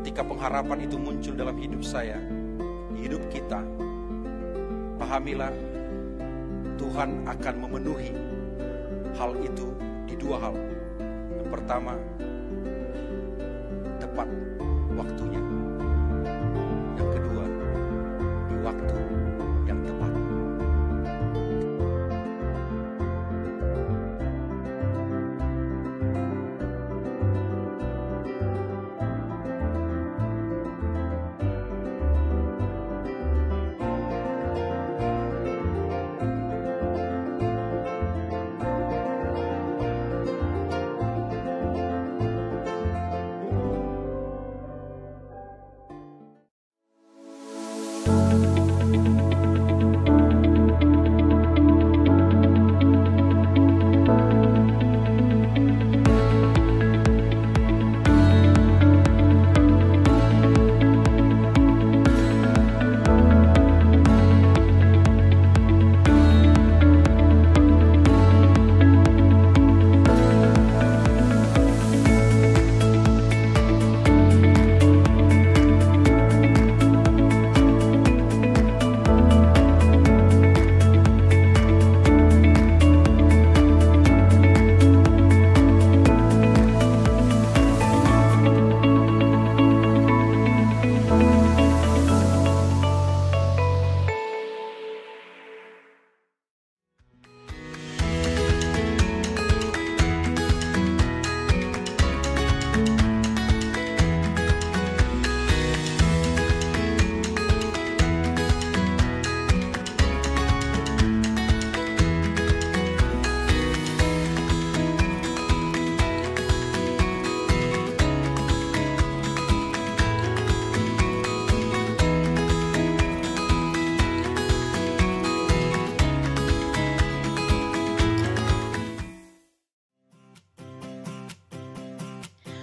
ketika pengharapan itu muncul dalam hidup saya, di hidup kita, pahamilah Tuhan akan memenuhi hal itu di dua hal. Yang pertama, tepat waktunya. Yang kedua, di waktu yang tepat.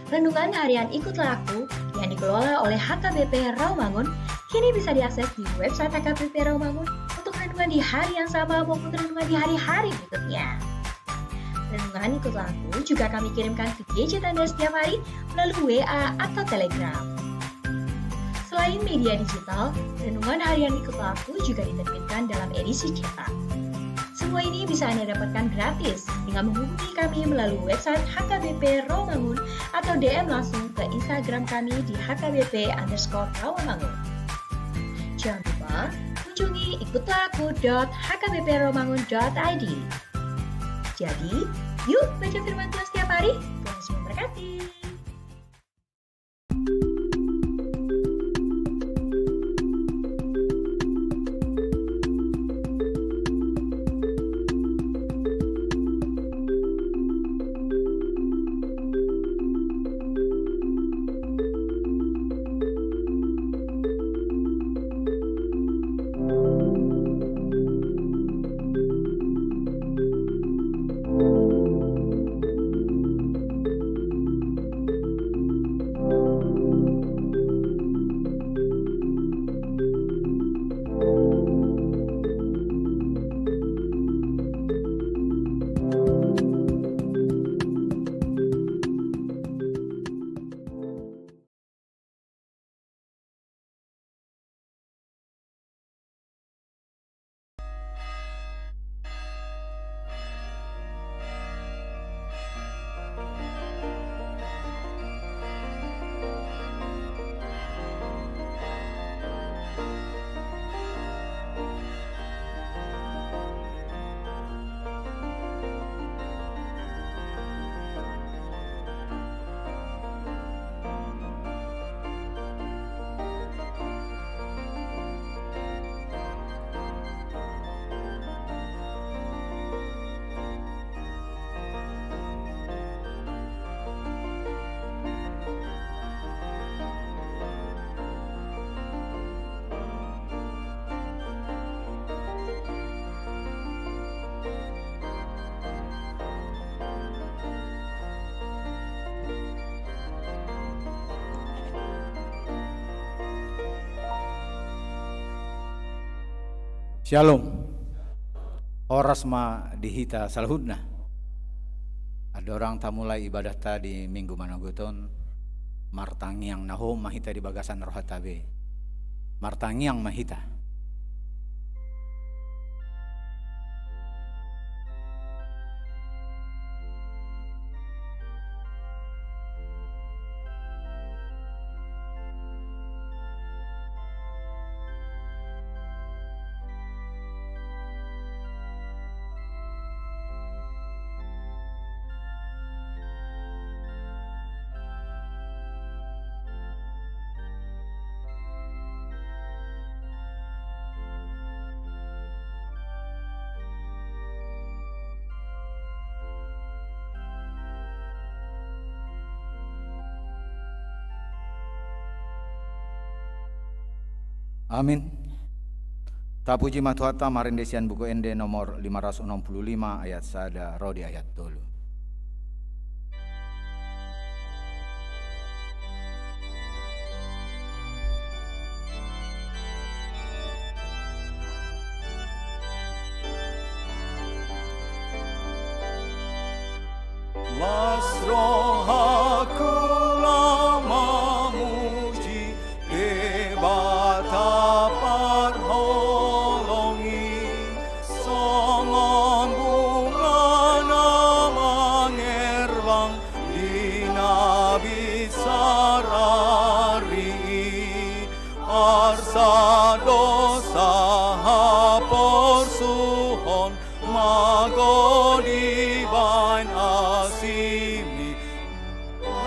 Renungan harian Ikutlah Aku yang dikelola oleh HKBP Rawamangun kini bisa diakses di website HKBP Rawamangun untuk renungan di hari yang sama maupun renungan di hari-hari berikutnya. Renungan Ikutlah Aku juga kami kirimkan ke gadget Anda setiap hari melalui WA atau Telegram. Selain media digital, renungan harian Ikutlah Aku juga diterbitkan dalam edisi cetak. Semua ini bisa Anda dapatkan gratis dengan menghubungi kami melalui website HKBP Rawamangun atau DM langsung ke Instagram kami di HKBP_Rawamangun. Jangan lupa kunjungi ikutlahku.hkbprawamangun.id. Jadi, yuk baca firman Tuhan setiap hari. Tuhan Yesus memberkati. Shalom. Orasma dihita salhudna. Ada orang tak mulai ibadah tadi minggu managuton. martangiang naho mahita di bagasan roh tabe. Martangiang mahita. Amin. Tapuji matuhata marendesian buku ende nomor 565 ayat sada rodi ayat dulu. Mas rohaku lama muji debata parholongi songon bunga nama ngerbang di nabi sarari arsa dosa hapor suhon magodi bain asimi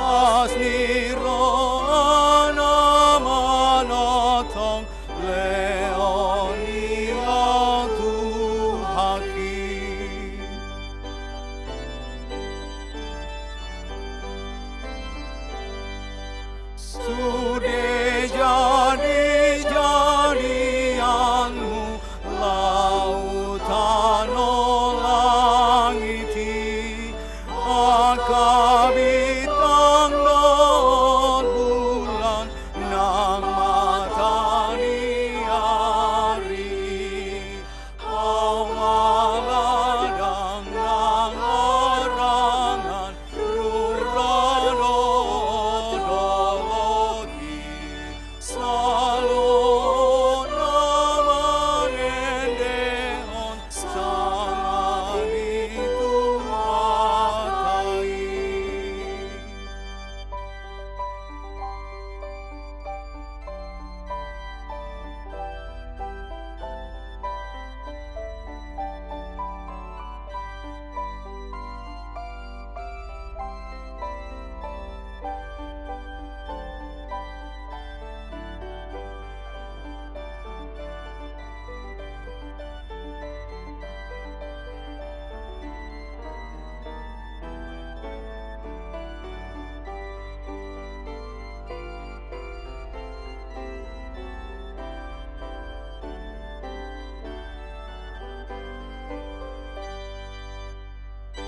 asni roana manotong leoni atuhaki sude jadianmu lautan langiti akabitang non bulan nang matani ari awaladang nang orangan rurano dologi salo naman endehon sangan itu matai.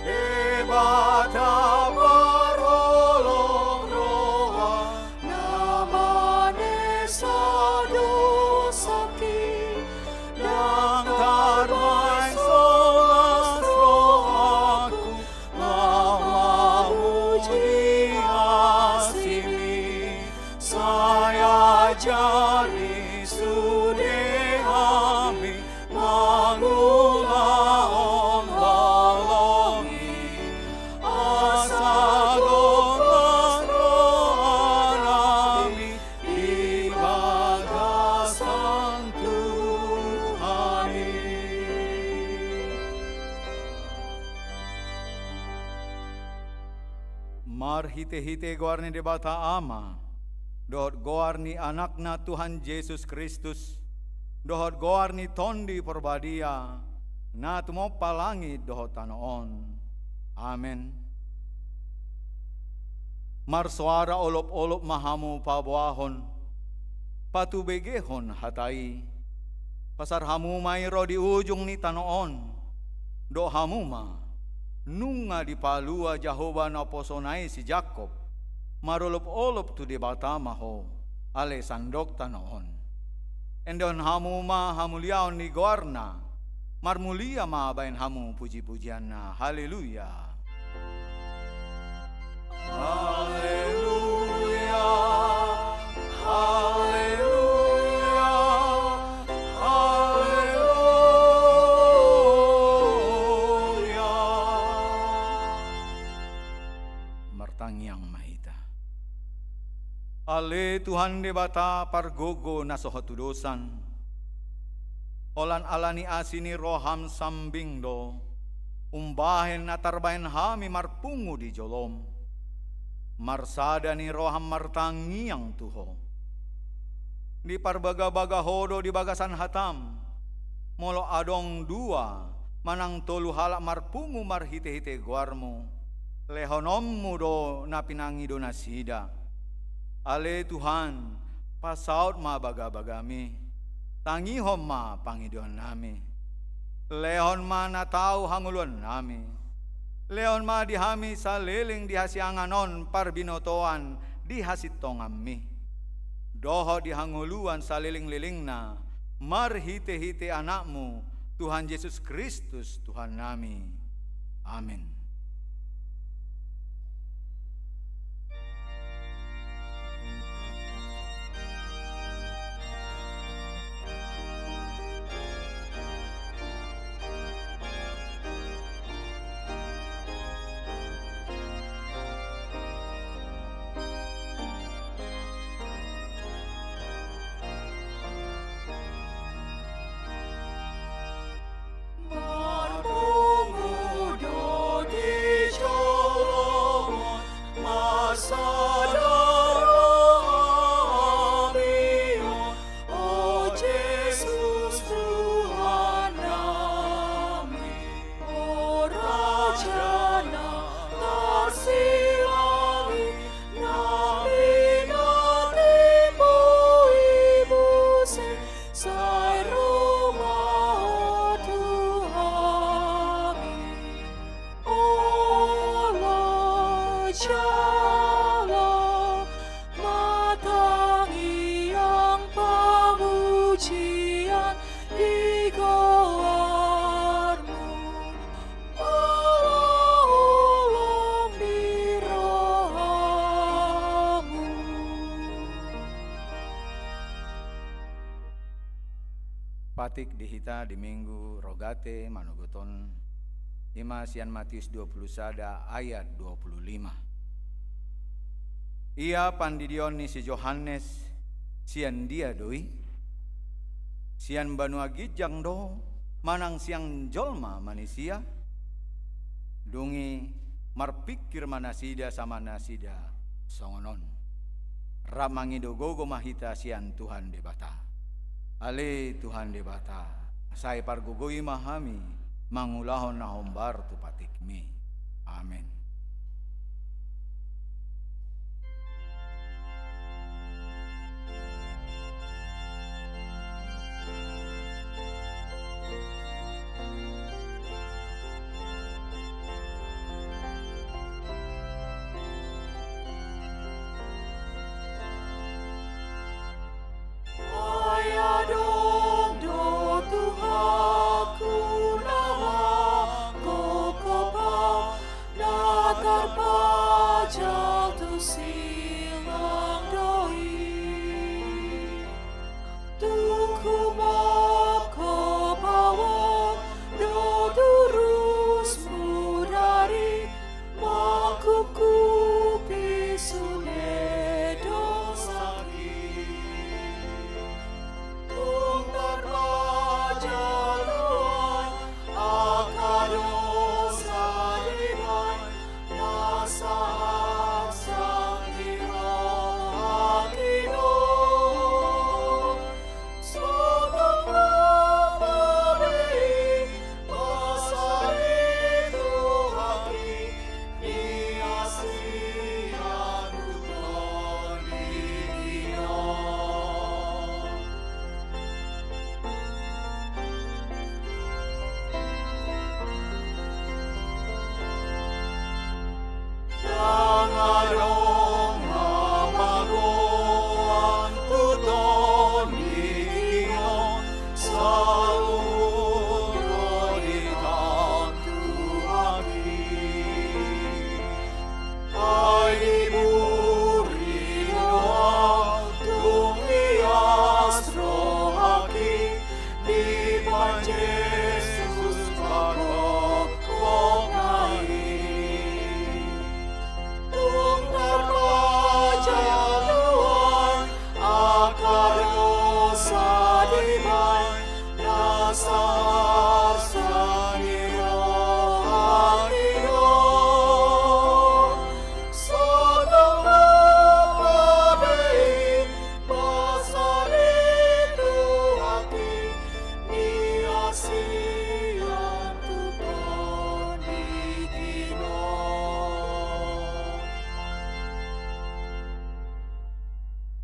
Debata parolong roa namane sadosaki yang tarmai solas rohaku lama muji asimi saya jari sude ami mangulaon lalongi asagongan rohanami di bagasan Tuhani. Marhite-hite goarni debata ama dohot goarni anakna Tuhan Yesus Kristus dohot goarni tondi perbadia na tumo palangi dohot tanoon. Amen. Marsuara olop-olop mahamu pabuahon patubegehon hatai pasar hamu mairo di ujung ni tanoon do hamuma nunga di palua Jehovah na posonai si Jakob marolop-olop tu di batamaho ale sandok tanoon endon hamuma hamuliaon ni goarna marmulia maabain hamu puji-pujianna. Haleluya. Haleluya. Ale Tuhan debata pargogo nasohotu dosan. Olan alani asini roham sambing do. Umbahen atarbahen hami marpungu di jolom. Marsadani roham martangi yang tuho. Di parbaga-baga hodo di bagasan hatam. Molo adong dua. Manang tolu halak marpungu marhite-hite guarmu. Lehonommu do napinangi do nasida. Ale Tuhan, pasaut ma baga-bagami, tangihom ma pangidon nami. Lehon ma natau hangulon nami. Lehon ma dihami saliling dihasianganon parbinotoan dihasitongami. Doho dihanguluan saliling-lilingna, marhite-hite anakmu, Tuhan Yesus Kristus Tuhan nami. Amin. Patik dihita di minggu rogate manugoton ima sian Matius 20 sada ayat 25. Ia pandidioni si Yohanes sian dia doi sian banua gijang do manang siang jolma manusia dungi marpikir manasida sama nasida songonon ramangido gogo mahita sian Tuhan debata. Ale Tuhan debata, saya pargugoi mahami, mangulahon na hombar tu patikmi. Amin. No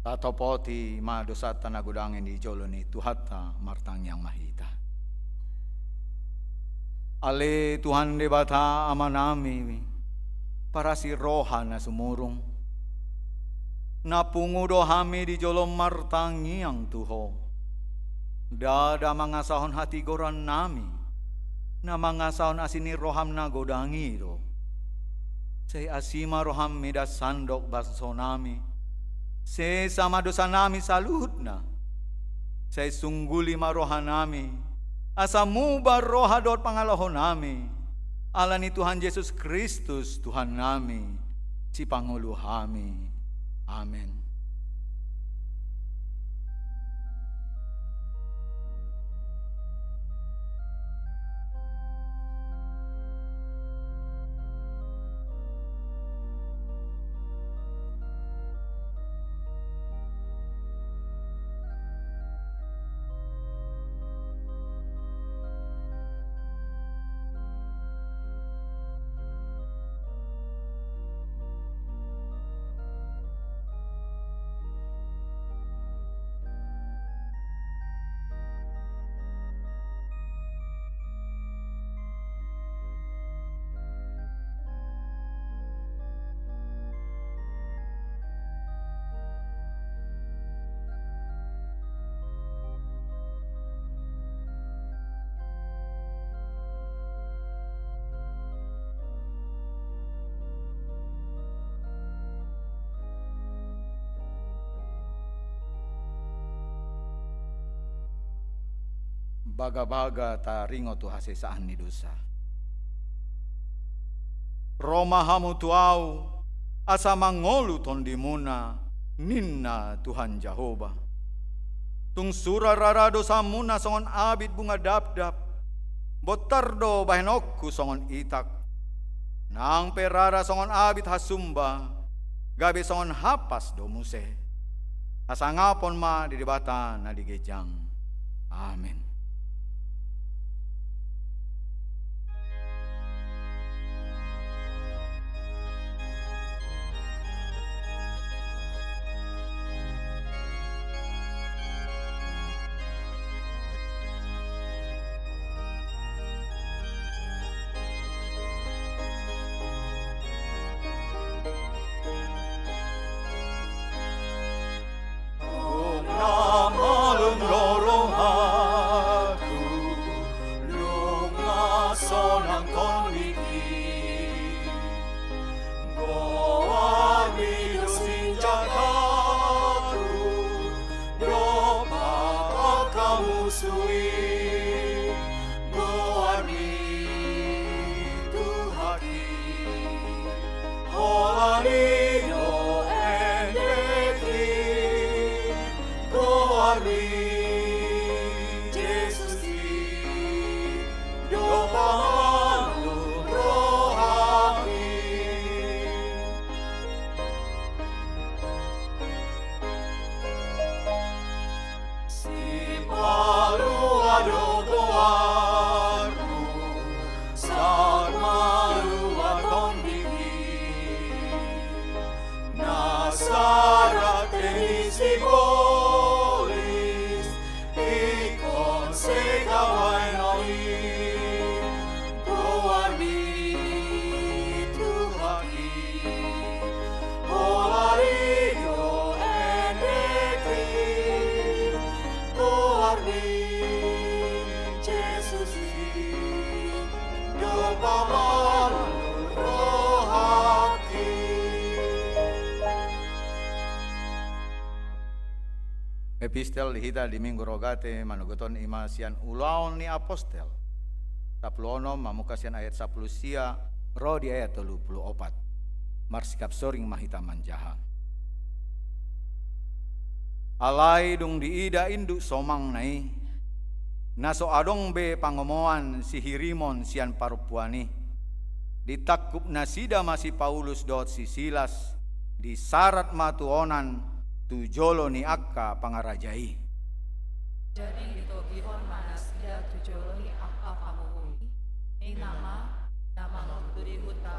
Tatopoti ma dosata nagudangin di joloni tuhata martang yang mahita. Ale Tuhan debata amanami para si roha na sumurong. Napungudo hami di jolom martang yang tuho. Dada mangasahon hati goran nami. Na mangasahon asini roham na godangi do. Say asima roham midas sandok baso nami. Say sama dosa nami saluhut na. Say sungguli maroha nami. Asa mubar roha dot pangalahon nami. Ala ni Tuhan Yesus Kristus Tuhan nami. Si Pangulo kami. Amen. Baga-baga ta ringo tu hasesaan ni dosa. Roma hamu tuau asa mangolu tondimuna ninna Tuhan Jehovah. Tung sura rara dosa muna songon abid bunga dap-dap. Botardo bahenokku songon itak. Nang perara songon abid hasumba. Gabe songon hapas do muse. Asa ngapon ma di debatan na digejang. Amin. Epistel hita di minggu rogate manugoton ima sian ulaon ni apostel. Tapluono mamukasian ayat 10 sia ro di ayat 34. Marsikap soring mahita manjaha. Alai dung diida induk somang nai. Naso adong be pangomoan si Hirimon sian parupuani. Ditakup nasida masih Paulus dot si Silas di syarat matuonan tu jolo ni akka pangarajai. Jadi itu gihon manas dia tu jolo ni akka pamuhuni. Ni nama nguduri huta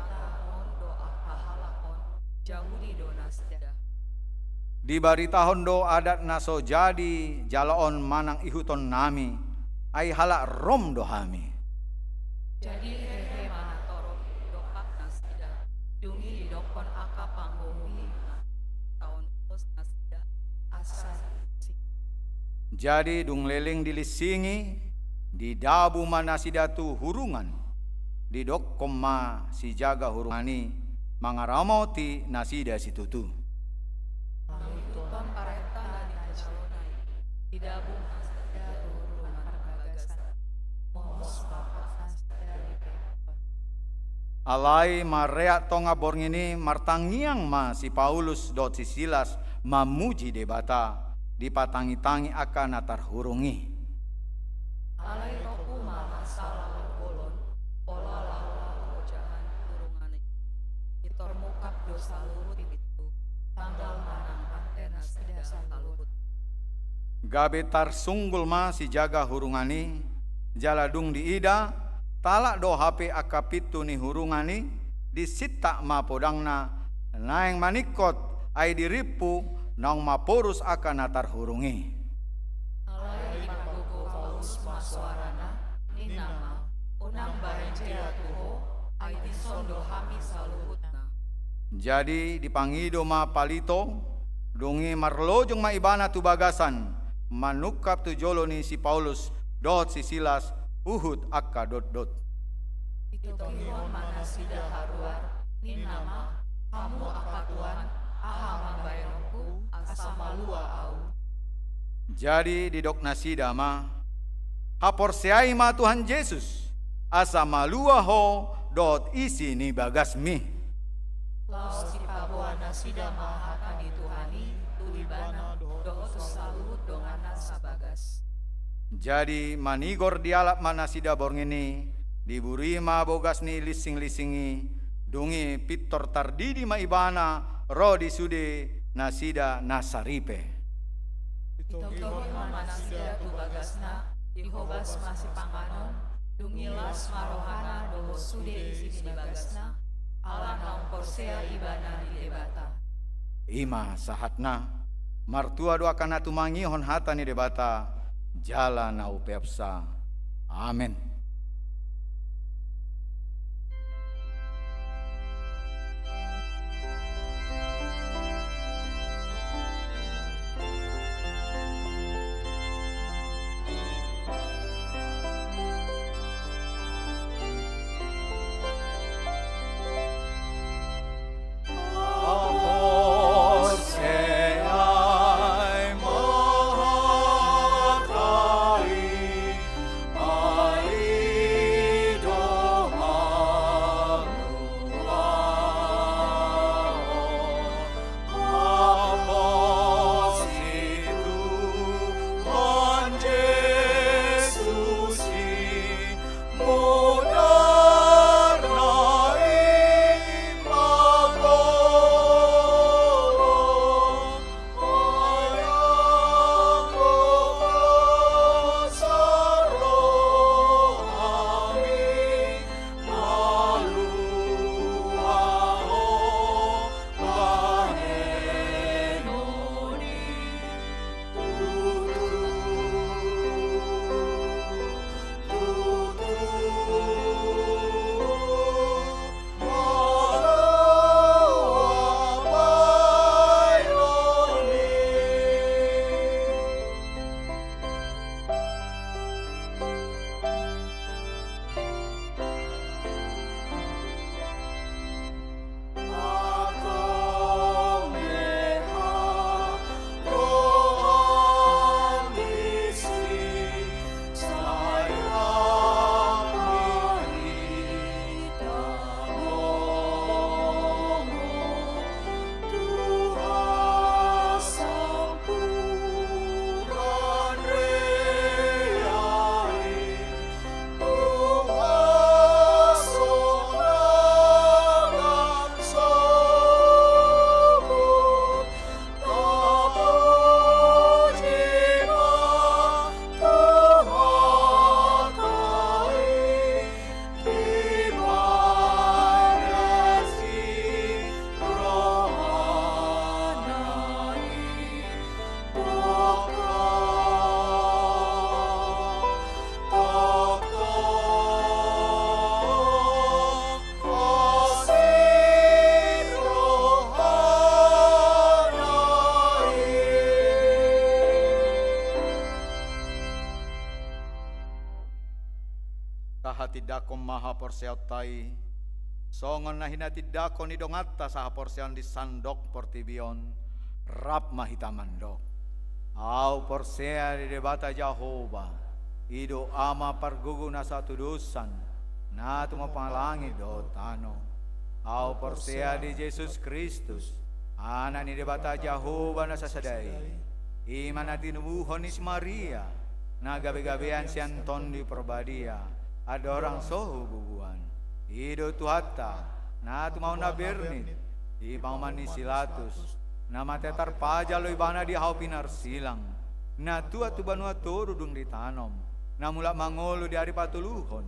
on do akka halakon jauh di donas dia. Di bari tahun do adat naso jadi jalaon manang ihuton nami, ai halak rom do hami. Jadi hehe mana toro dopak nasida, dungi di dokon aka panggomi, tahun pos nasida asa. Jadi dung leling dilisingi, di dabu manasida tu hurungan, di dokkom ma si jaga hurungani, mangaramoti nasida situtu. Tuhan parenta dan dihajalonai, tidak bunga saja turun gagasan, mohos bapak dari pekon. Alai mareak tonga borngini martangiang ma si Paulus dot si Silas mamuji debata, dipatangi-tangi akan natar hurungi. Alai roku ma masalah kolon, pola lawa jahan hurungani, ditor mukap dosa lurut itu, tanggal manang antena sedasa lurut. Gabetar sunggul ma si jaga hurungani, jaladung di ida, talak do HP akapitu ni hurungani, disita ma podangna, naeng manikot ai diripu, nang ma porus akan natar hurungi. Alai magogo paus maswarana, ninama, unang barenjea tuho, ai disondo hami salurutna. Jadi dipangido ma palito, dungi marlojong ma ibana tu bagasan, manukap tu jolo ni si Paulus, dot si Silas, uhud akka dot. Itu kihon mana sida haruar, ninama, hamu akatuan, ahama bayroku, asamalua au. Jadi di dok nasida ma, hapor seai ma Tuhan Yesus, asamalua ho dot isi ni bagasmi. Laos di pabuana sida mahaka di Tuhani, tuibana, dohotus saluhut dongana sabagas. Jadi manigor dialap manasida borngini, diburi ma bogas ni lising-lisingi, dungi pitor tardidi ma ibana, ro di sude nasida nasaripe. Itu kihon mana sida tu bagasna, dihobas masih panganon, dungilas marohana doho sude isi di bagasna, ala naung porsea ibana di debata. Ima sahatna, martua doa kana tumangihon hata ni debata, jala na upepsa. Amin. Ai tidakon maha porseotai. Songon na hinatidakon idongatta sa porseon di sandok portibion. Rap mahitamandok. Au porsea di debata Jehovah. Ido ama parguguna sa tudusan. Na tumapangalangi do tano. Au porsea di Jesus Kristus. Anak ni debata Jehovah na sasadai. Iman natin ubuhon ni Maria. Na gabi-gabian si Anton di Perbadia. Ada orang sohu bubuan. Ido tuhata. Na tumau na bernit. Di pangman ni Silatus. Na matetar paja lo ibana di hau pinar silang. Na tua tu banua toru dung ditanom. Na mulak mangolo di hari patuluhon.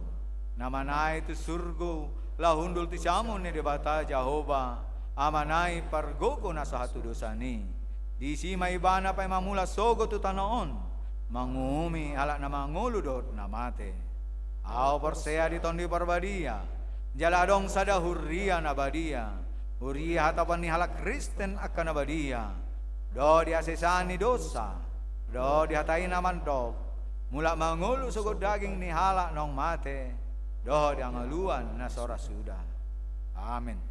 Na manai tu surgo. La hundul ti samun ni debata Jehovah. Amanai pargogo na sa hatu dosani. Di sima ibana pa mamula sogo tu tanoon. Mangumi alak na mangolo dot na mate. Au persea di tondi Perbadia. Jaladong sada hurria na badia. Hurria hatapan ni halak Kristen akan abadia. Do diasesani dosa. Do dihatai naman dog. Mulak mangulu sugot daging ni halak nong mate. Do diangaluan na sora sudah. Amin.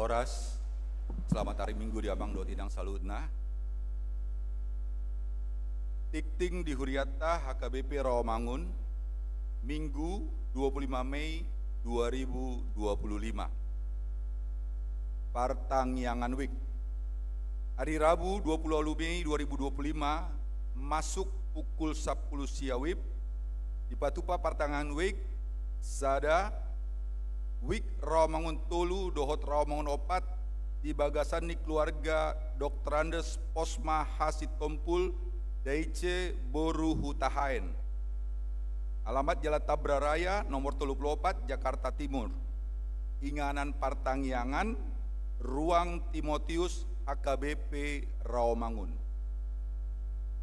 Oras, selamat hari Minggu di Abang Dot Idang Salutna. Tikting di Huriata HKBP Rawamangun, Minggu 25 Mei 2025. Partangyangan Week. Hari Rabu 20 Mei 2025 masuk pukul 10 siawib di Patupa Partangyangan Week sada Wik Rawamangun Tolu dohot Rawamangun Opat di bagasan ni keluarga Dr. Andes Posma Hasit Tompul Daice Boru Hutahaen. Alamat Jalan Tabra Raya nomor 34 Jakarta Timur. Inganan Partangyangan Ruang Timotius HKBP Rawamangun.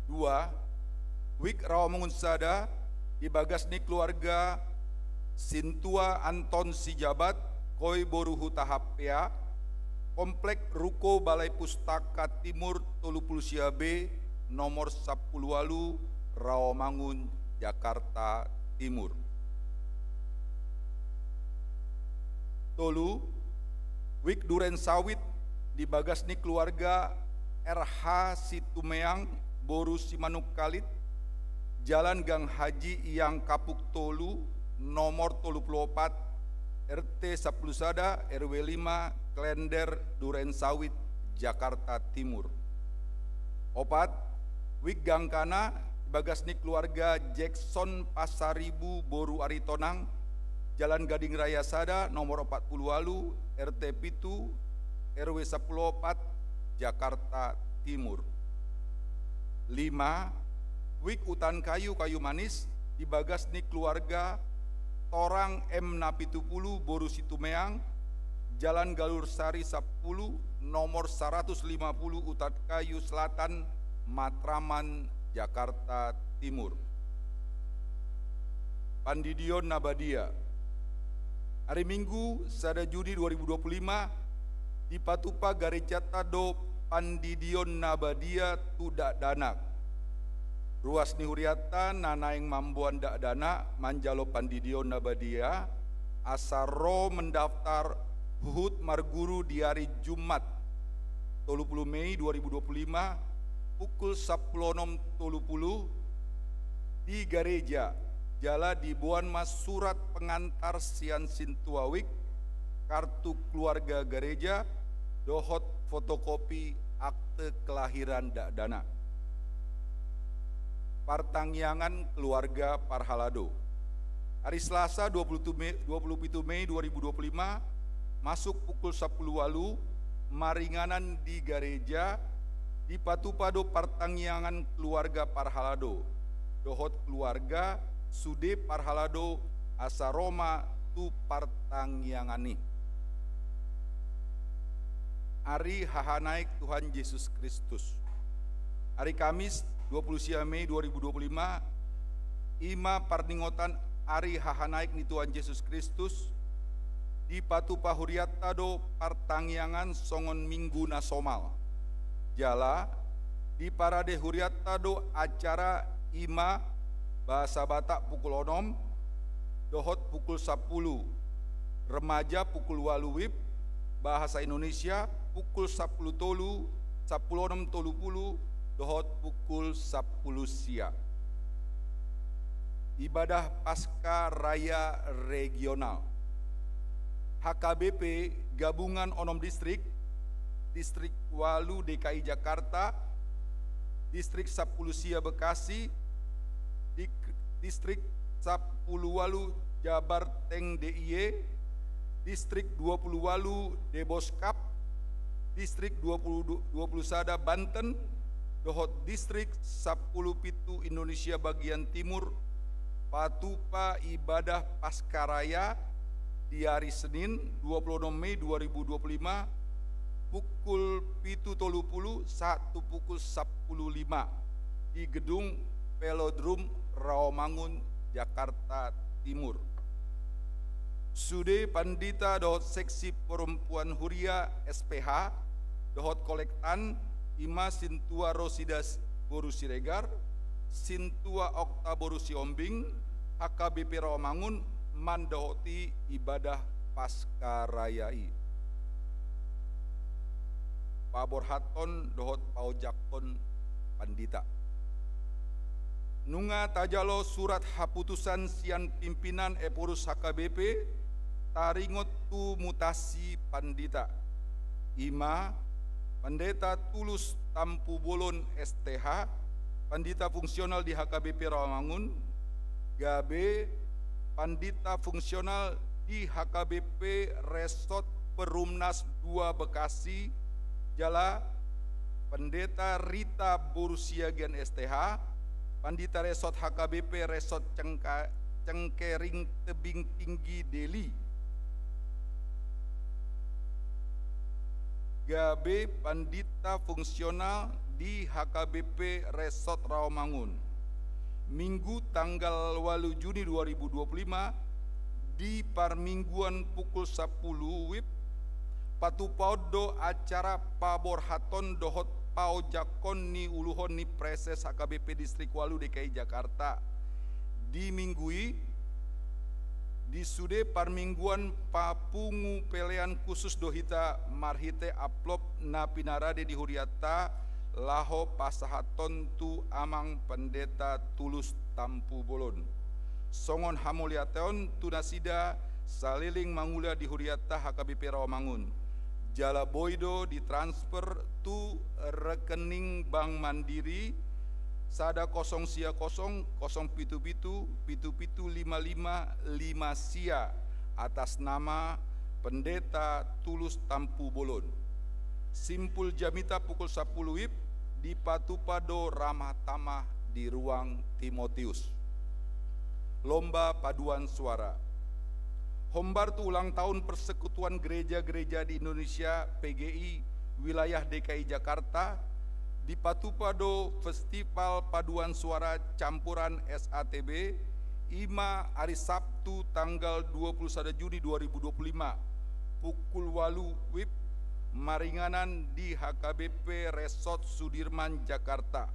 2. Wik Rawamangun sada di bagas ni keluarga Sintua Anton Sijabat Koi Boru Hutahapea Komplek Ruko Balai Pustaka Timur Tolupulu Siabe nomor 10 Rawamangun Jakarta Timur. Tolu Wik Duren Sawit di bagas ni keluarga RH Situmeang Boru Simanuk Kalit Jalan Gang Haji Yang Kapuk Tolu nomor 34 RT 10 Sada RW 5 Klender Duren Sawit Jakarta Timur. Opat Wik Gangkana bagas ni keluarga Jackson Pasaribu Boru Aritonang Jalan Gading Raya Sada nomor 40 RT Pitu RW 14 Jakarta Timur. 5. Wik Utan Kayu Manis di bagas ni keluarga Torang M Napitupulu Boru Situmeang Jalan Galur Sari 10 nomor 150 Utat Kayu Selatan Matraman Jakarta Timur. Pandidion Nabadia. Hari Minggu sada Juni 2025 di Patupa Gereja Tado Pandidion Nabadia Tudak Danak. Ruas ni Huriata nanaing mambuan dak dana manjalo Pandidion Nabadia asaro mendaftar Huhut Marguru di hari Jumat 30 Mei 2025 pukul 10.30 di gereja jala dibuan mas surat pengantar sian sintuawik kartu keluarga gereja dohot fotokopi akte kelahiran dak dana. Partangyangan keluarga Parhalado. Hari Selasa 27 Mei 2025 masuk pukul 10 walu maringanan di gereja di Patupado Partangyangan keluarga Parhalado. Dohot keluarga Sude Parhalado Asaroma tu Partangyangani. Hari Hahanaik Tuhan Yesus Kristus. Hari Kamis 20 Mei 2025 Ima Parningotan Ari Hahanaik ni Tuhan Yesus Kristus di Patupa Huriatado Partangyangan Songon Minggu Nasomal jala di Parade Huriatado acara Ima bahasa Batak pukul 6 dohot pukul 10 remaja pukul 8 wib bahasa Indonesia pukul 10 tolu 10.30 dohot pukul 10 siang. Ibadah Pasca Raya Regional. HKBP Gabungan Onom Distrik, Distrik Walu DKI Jakarta, Distrik 10 Sia Bekasi, Distrik 10 Walu Jabar Teng DIY, Distrik 20 Walu Deboskap, Distrik 20 Sada Banten, dohot Distrik 10 Pitu Indonesia bagian timur Patupa ibadah Paskaraya di hari Senin 26 Mei 2025 pukul pitu tolupulu 1 pukul 10.05 di gedung Velodrome Rawamangun Jakarta Timur. Sude Pandita dohot seksi perempuan Huria SPH dohot kolektan Ima Sintua Rosidas Boru Siregar, Sintua Okta Boru Siombing, HKBP Rawamangun mandohoti ibadah Pasca Rayai. paborhaton dohot paujakon pandita. Nunga tajalo surat haputusan sian pimpinan Epurus HKBP taringot tu mutasi pandita. Ima Pendeta Tulus Tampu Bolon STH, pandita fungsional di HKBP Rawamangun. Gabe pandita fungsional di HKBP Resort Perumnas 2 Bekasi. Jala Pendeta Rita Borusiagian STH, pandita Resort HKBP Resort Cengkering Tebing Tinggi Deli. Gabe pandita fungsional di HKBP Resort Rawamangun. Minggu tanggal 8 Juni 2025 di parmingguan pukul 10 WIB patupodo acara paborhaton dohot paujakon ni uluhon ni preses HKBP Distrik Walu DKI Jakarta di minggui di sude parmingguan papungu pelean khusus dohita marhite aplop na pinarade di huriata laho pasahaton tu amang pendeta Tulus Tampu Bolon songon hamuliateon tunasida saliling mangulia di huriata HKBP Rawamangun jala boido ditransfer tu rekening Bank Mandiri sada 0 sia 0 0 pitu 55 sia atas nama Pendeta Tulus Tampu Bolon. Simpul jamita pukul 10 WIB di Patupado Ramah Tamah di ruang Timotius. Lomba paduan suara. Hombartu ulang tahun Persekutuan Gereja-Gereja di Indonesia PGI wilayah DKI Jakarta di Patupado Festival Paduan Suara Campuran SATB Ima hari Sabtu tanggal 21 Juni 2025 pukul 8 WIB maringanan di HKBP Resort Sudirman Jakarta.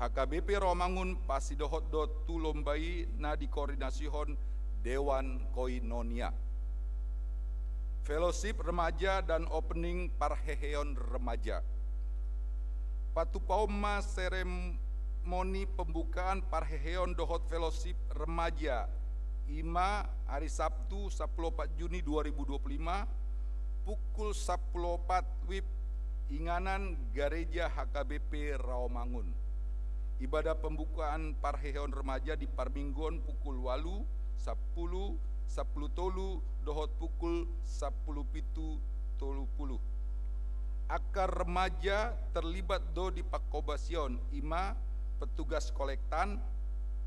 HKBP Rawamangun pasidohot tu lombai na dikoordinasihon Dewan Koinonia. Fellowship Remaja dan Opening Parheheon Remaja. Patupauma seremoni pembukaan Parheheon Dohot Fellowship Remaja Ima hari Sabtu 14 Juni 2025 pukul 14 WIB Inganan Gereja HKBP Rawamangun. Ibadah pembukaan Parheheon Remaja di Parminggon pukul 8, 10 tolu dohot pukul 10:30. Akar remaja terlibat di pakobasion ima petugas kolektan,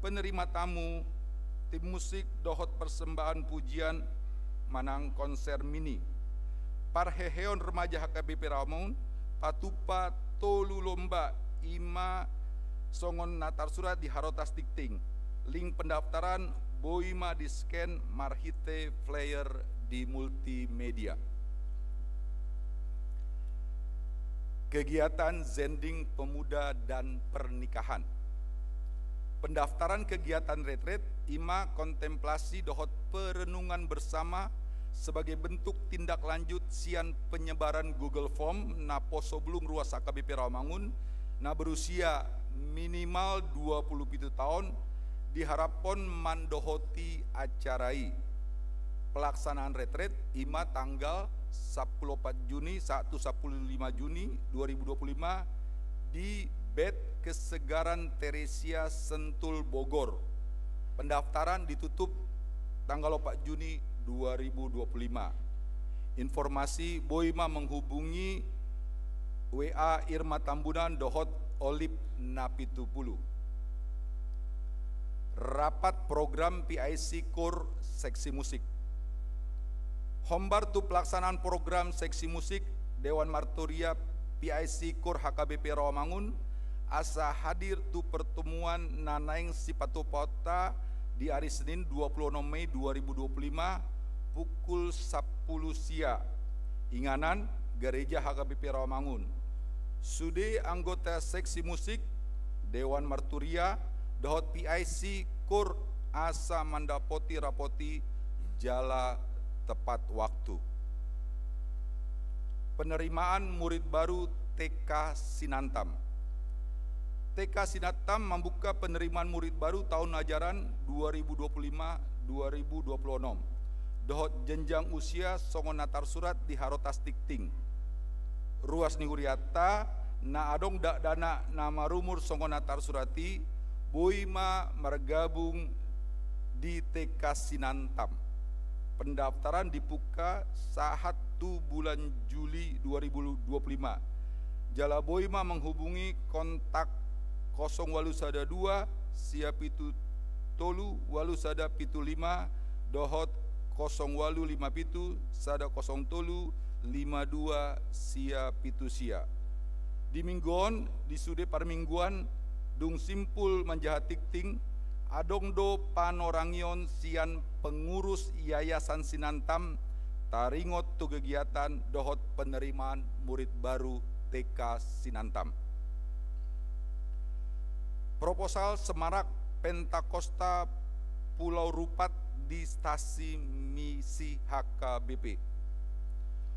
penerima tamu, tim musik dohot persembahan pujian manang konser mini. Parheheon Remaja HKBP Rawamangun patupa tolu lomba ima songon natar surat di harotas dikting. Link pendaftaran boima di scan marhite flyer di multimedia. Kegiatan Zending Pemuda dan Pernikahan. Pendaftaran kegiatan retret ima kontemplasi dohot perenungan bersama sebagai bentuk tindak lanjut sian penyebaran Google Form na poso belum ruas HKBP Rawamangun na berusia minimal 27 tahun diharapkan mandohoti acarai. Pelaksanaan retret ima tanggal 14 Juni 15 Juni 2025 di Bed Kesegaran Teresia Sentul Bogor. Pendaftaran ditutup tanggal 4 Juni 2025. Informasi boima menghubungi WA Irma Tambunan dohot Olip Napitupulu. Rapat program PIC Core Seksi Musik. Hombar tu pelaksanaan program seksi musik Dewan Martoria PIC Core HKBP Rawamangun asa hadir tu pertemuan nanaing sipatupota di hari Senin 26 Mei 2025 pukul 10 sia. Inganan Gereja HKBP Rawamangun. Sude anggota seksi musik Dewan Martoria dohot PIC Core asa mandapoti rapoti jala tepat waktu. penerimaan murid baru TK Sinantam. TK Sinantam membuka penerimaan murid baru tahun ajaran 2025-2026. Dohot jenjang usia songon natar surat di Harotas Tikting. Ruas nihuriata na adong dak dana nama rumur songon natar surati boima mergabung di TK Sinantam. Pendaftaran dibuka saat 1 bulan Juli 2025. Jala boima menghubungi kontak 0812 siapitu tolu walu sada pitu 5 dohot 0857 sada 0 tolu 52 sia pitu sia. Di mingguan di sude parmingguan dung simpul manjahat tikting adong do panorangion sian pengurus Yayasan Sinantam taringot tu kegiatan dohot penerimaan murid baru TK Sinantam. Proposal semarak Pentakosta Pulau Rupat di stasi misi HKBP.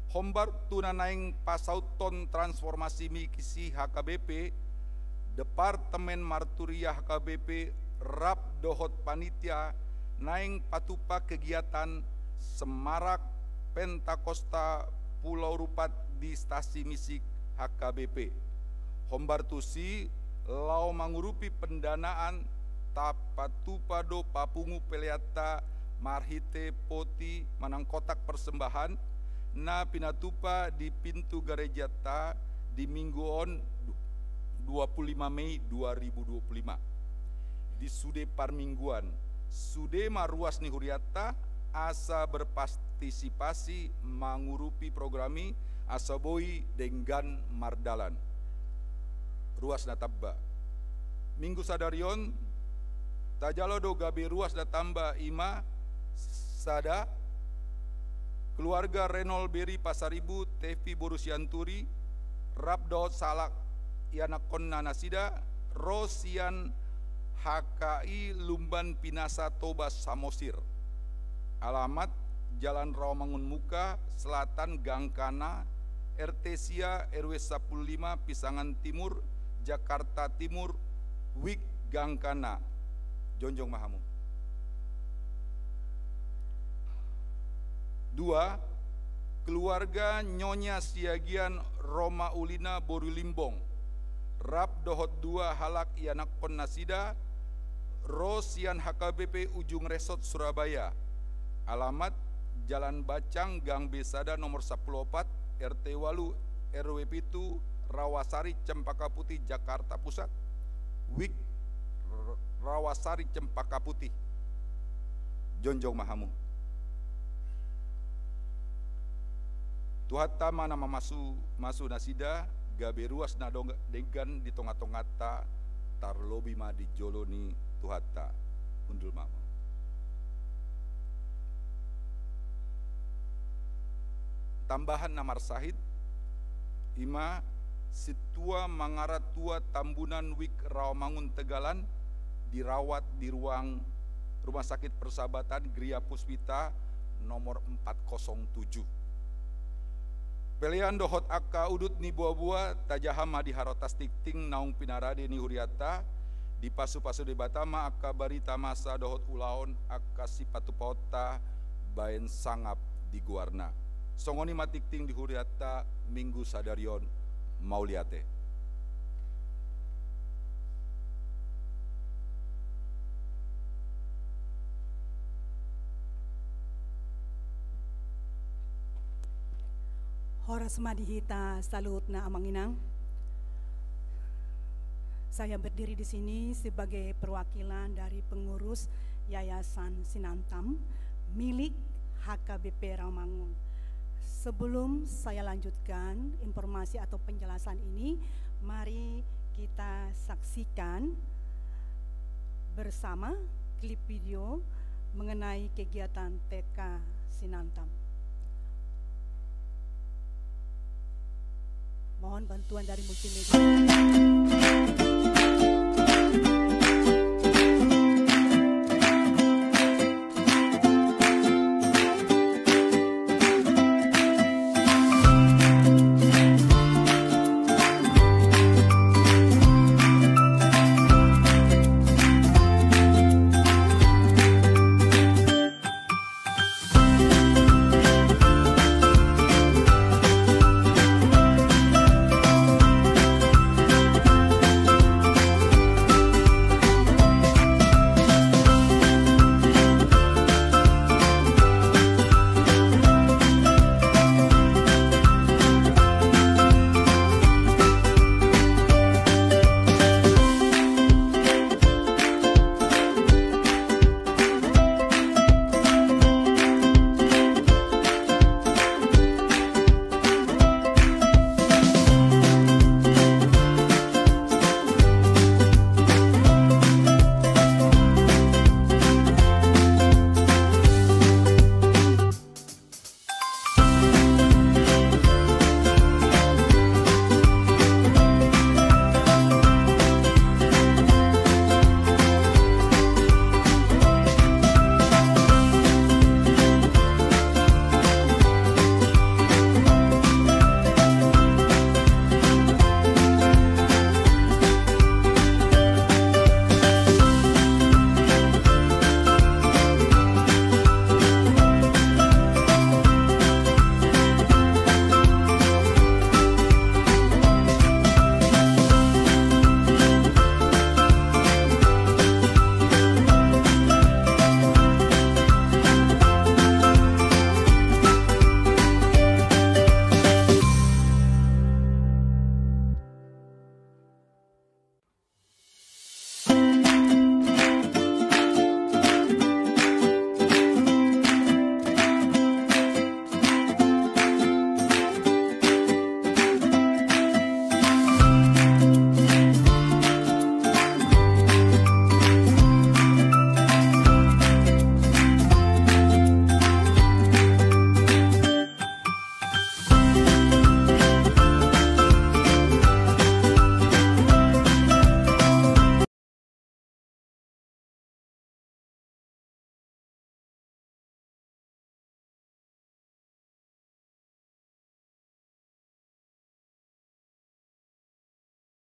Hombar tunanaing pasauton transformasi misi HKBP, Departemen Marturia HKBP rap dohot panitia naing patupa kegiatan semarak Pentakosta Pulau Rupat di stasi misi HKBP. Hombar tusi lau mangurupi pendanaan tapatupado papungu peleata marhite poti manang kotak persembahan na pinatupa di pintu garejata di mingguon 25 Mei 2025. Di sude parmingguan sude maruas nihuriata asa berpartisipasi mangurupi programi asa boi dengan mardalan ruas natabba. Minggu sadarion tajalo do gabe ruas datamba ima sada keluarga Renol Beri Pasaribu Tevi Borusianturi Rabdo Salak Yanakon Nanasida Rosian HKI Lumban Pinasa Tobas Samosir. Alamat Jalan Rawamangun Muka Selatan Gangkana RT Sia RW 15 Pisangan Timur Jakarta Timur Wik Gangkana. Jonjong Mahamu. 2. Keluarga Nyonya Siagian Roma Ulina Borulimbong Rap dohot 2 halak Yanakon Nasida Rosian HKBP Ujung Resort Surabaya. Alamat Jalan Bacang Gang Besada nomor 14 RT Walu RW Pitu Rawasari Cempaka Putih Jakarta Pusat. Wik Rawasari Cempaka Putih. Jonjong Mahamu. Tuhata nama masu nasida gabe ruas nadong degan di tonga-tongata tarlobi ma di joloni tuhata undul mama. Tambahan namar sahid ima situa mangarat tua Tambunan Wik Rawamangun Tegalan dirawat di ruang Rumah Sakit Persahabatan Gria Puspita nomor 407. Pelian dohot akka udut ni buah-buah tajahama di Harotas Tikting naung pinarade ni huriata di pasu-pasu de Batama akka barita masa dohot ulaon akka sipatu pauta baen sangap di Guarna. Songoni matikting di huriata minggu sadarion mauliate. Horas madihita salut na amang inang. Saya berdiri di sini sebagai perwakilan dari pengurus Yayasan Sinantam milik HKBP Rawamangun. Sebelum saya lanjutkan informasi atau penjelasan ini, mari kita saksikan bersama klip video mengenai kegiatan TK Sinantam. Mohon bantuan dari multimedia.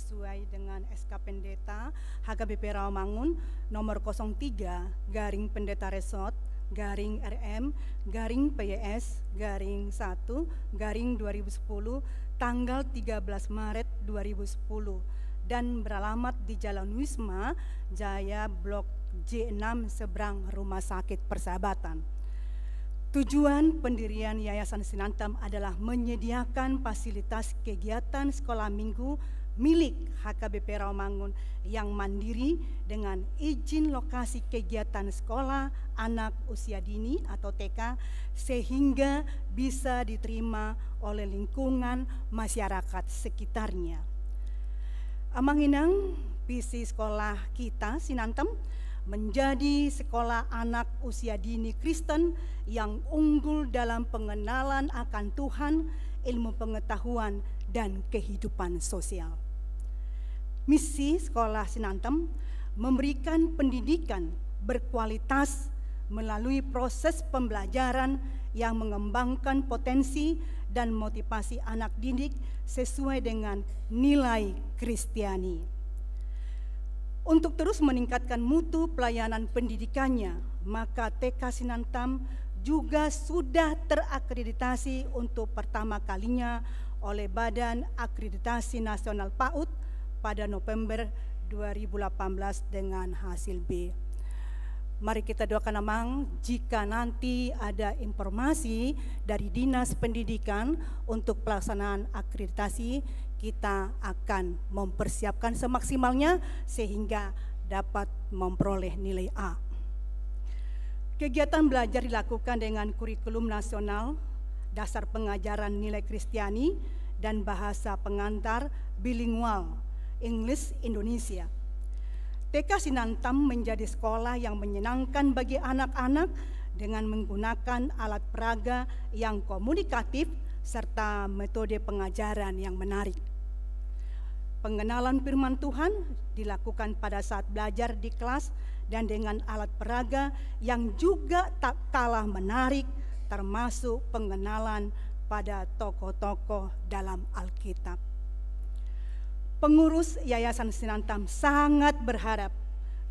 sesuai dengan SK Pendeta HKBP Rawamangun nomor 03/Pendeta Resort /RM PYS /1/2010 tanggal 13 Maret 2010 dan beralamat di Jalan Wisma Jaya Blok J6 seberang Rumah Sakit Persahabatan. Tujuan pendirian Yayasan Sinantam adalah menyediakan fasilitas kegiatan sekolah minggu milik HKBP Rawamangun yang mandiri dengan izin lokasi kegiatan sekolah anak usia dini atau TK sehingga bisa diterima oleh lingkungan masyarakat sekitarnya. Amanginang visi sekolah kita Sinantam menjadi sekolah anak usia dini Kristen yang unggul dalam pengenalan akan Tuhan, ilmu pengetahuan, dan kehidupan sosial. Misi sekolah Sinantam memberikan pendidikan berkualitas melalui proses pembelajaran yang mengembangkan potensi dan motivasi anak didik sesuai dengan nilai Kristiani. Untuk terus meningkatkan mutu pelayanan pendidikannya, maka TK Sinantam juga sudah terakreditasi untuk pertama kalinya oleh Badan Akreditasi Nasional PAUD pada November 2018 dengan hasil B. Mari kita doakan Amang, jika nanti ada informasi dari Dinas Pendidikan untuk pelaksanaan akreditasi, kita akan mempersiapkan semaksimalnya sehingga dapat memperoleh nilai A. Kegiatan belajar dilakukan dengan kurikulum nasional, dasar pengajaran nilai Kristiani, dan bahasa pengantar bilingual English Indonesia. TK Sinantam menjadi sekolah yang menyenangkan bagi anak-anak dengan menggunakan alat peraga yang komunikatif serta metode pengajaran yang menarik. Pengenalan firman Tuhan dilakukan pada saat belajar di kelas dan dengan alat peraga yang juga tak kalah menarik, termasuk pengenalan pada tokoh-tokoh dalam Alkitab. Pengurus Yayasan Sinantam sangat berharap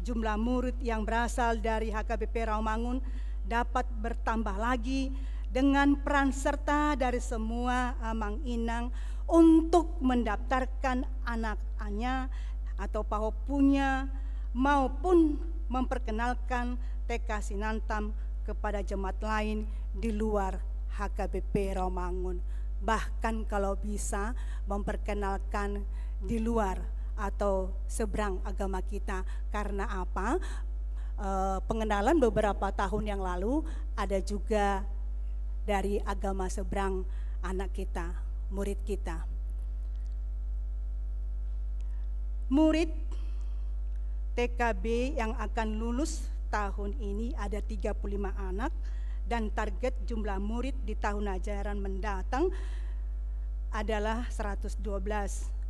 jumlah murid yang berasal dari HKBP Rawamangun dapat bertambah lagi dengan peran serta dari semua amang inang untuk mendaftarkan anak-anaknya atau pahopunya maupun memperkenalkan TK Sinantam kepada jemaat lain di luar HKBP Rawamangun. Bahkan kalau bisa memperkenalkan di luar atau seberang agama kita. Karena apa? Pengenalan beberapa tahun yang lalu ada juga dari agama seberang anak kita, murid kita. Murid TKB yang akan lulus tahun ini ada 35 anak dan target jumlah murid di tahun ajaran mendatang adalah 112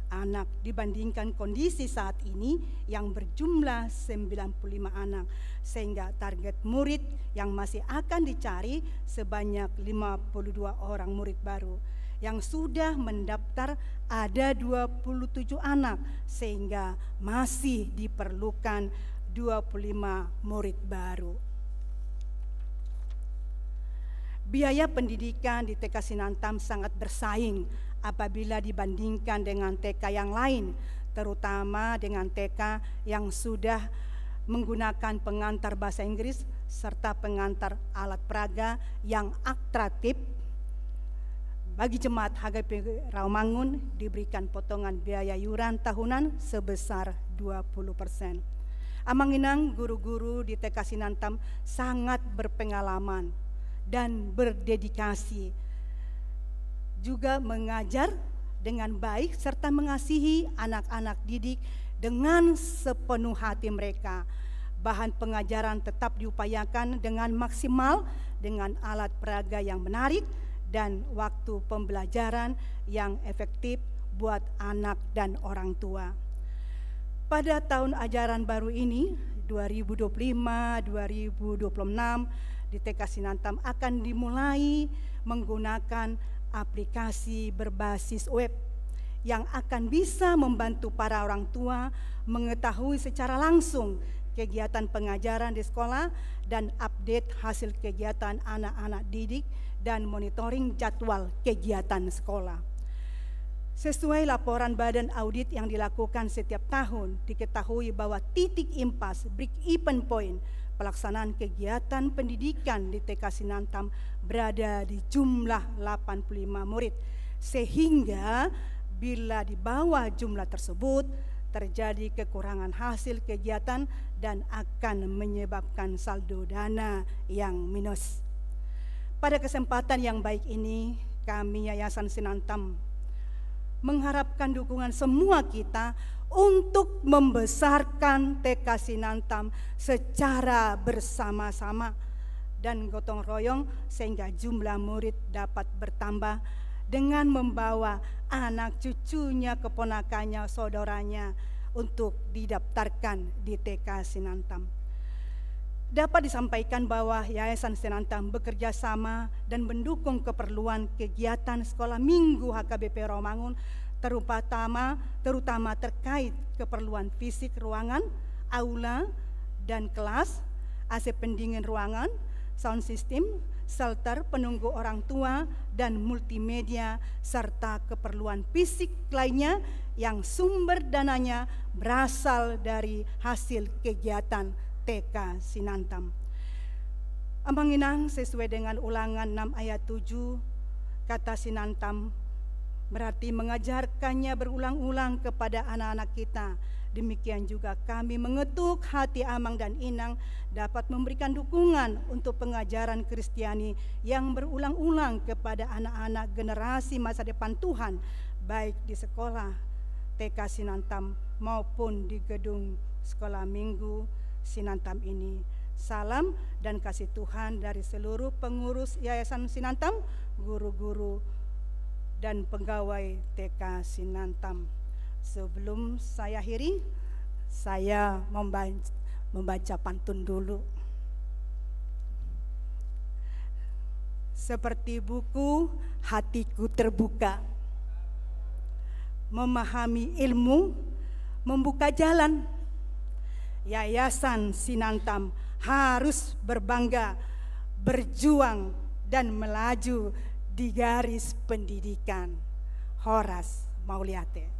anak dibandingkan kondisi saat ini yang berjumlah 95 anak, sehingga target murid yang masih akan dicari sebanyak 52 orang murid baru. Yang sudah mendaftar ada 27 anak, sehingga masih diperlukan 25 murid baru. Biaya pendidikan di TK Sinantam sangat bersaing apabila dibandingkan dengan TK yang lain, terutama dengan TK yang sudah menggunakan pengantar bahasa Inggris serta pengantar alat peraga yang atraktif. Bagi jemaat HKBP Rawamangun diberikan potongan biaya iuran tahunan sebesar 20%. Amanginang guru-guru di TK Sinantam sangat berpengalaman dan berdedikasi, juga mengajar dengan baik serta mengasihi anak-anak didik dengan sepenuh hati mereka. Bahan pengajaran tetap diupayakan dengan maksimal dengan alat peraga yang menarik dan waktu pembelajaran yang efektif buat anak dan orang tua. Pada tahun ajaran baru ini 2025-2026 di TK Sinantam akan dimulai menggunakan aplikasi berbasis web yang akan bisa membantu para orang tua mengetahui secara langsung kegiatan pengajaran di sekolah dan update hasil kegiatan anak-anak didik dan monitoring jadwal kegiatan sekolah. Sesuai laporan badan audit yang dilakukan setiap tahun, diketahui bahwa titik impas break-even point pelaksanaan kegiatan pendidikan di TK Sinantam berada di jumlah 85 murid, sehingga bila di bawah jumlah tersebut terjadi kekurangan hasil kegiatan dan akan menyebabkan saldo dana yang minus. Pada kesempatan yang baik ini, kami Yayasan Sinantam mengharapkan dukungan semua kita untuk membesarkan TK Sinantam secara bersama-sama dan gotong royong sehingga jumlah murid dapat bertambah dengan membawa anak cucunya, keponakannya, saudaranya untuk didaftarkan di TK Sinantam. Dapat disampaikan bahwa Yayasan Sinantam bekerja sama dan mendukung keperluan kegiatan sekolah minggu HKBP Rawamangun, terutama terkait keperluan fisik ruangan, aula, dan kelas, AC pendingin ruangan, sound system, shelter penunggu orang tua, dan multimedia, serta keperluan fisik lainnya yang sumber dananya berasal dari hasil kegiatan TK Sinantam. Amanginang sesuai dengan ulangan 6 ayat 7, kata Sinantam berarti mengajarkannya berulang-ulang kepada anak-anak kita. Demikian juga kami mengetuk hati Amang dan Inang dapat memberikan dukungan untuk pengajaran Kristiani yang berulang-ulang kepada anak-anak generasi masa depan Tuhan, baik di sekolah TK Sinantam maupun di gedung sekolah minggu Sinantam ini. Salam dan kasih Tuhan dari seluruh pengurus Yayasan Sinantam, guru-guru, dan pegawai TK Sinantam. Sebelum saya akhiri, saya membaca pantun dulu. Seperti buku, hatiku terbuka, memahami ilmu, membuka jalan. Yayasan Sinantam harus berbangga, berjuang, dan melaju di garis pendidikan. Horas Mauliate.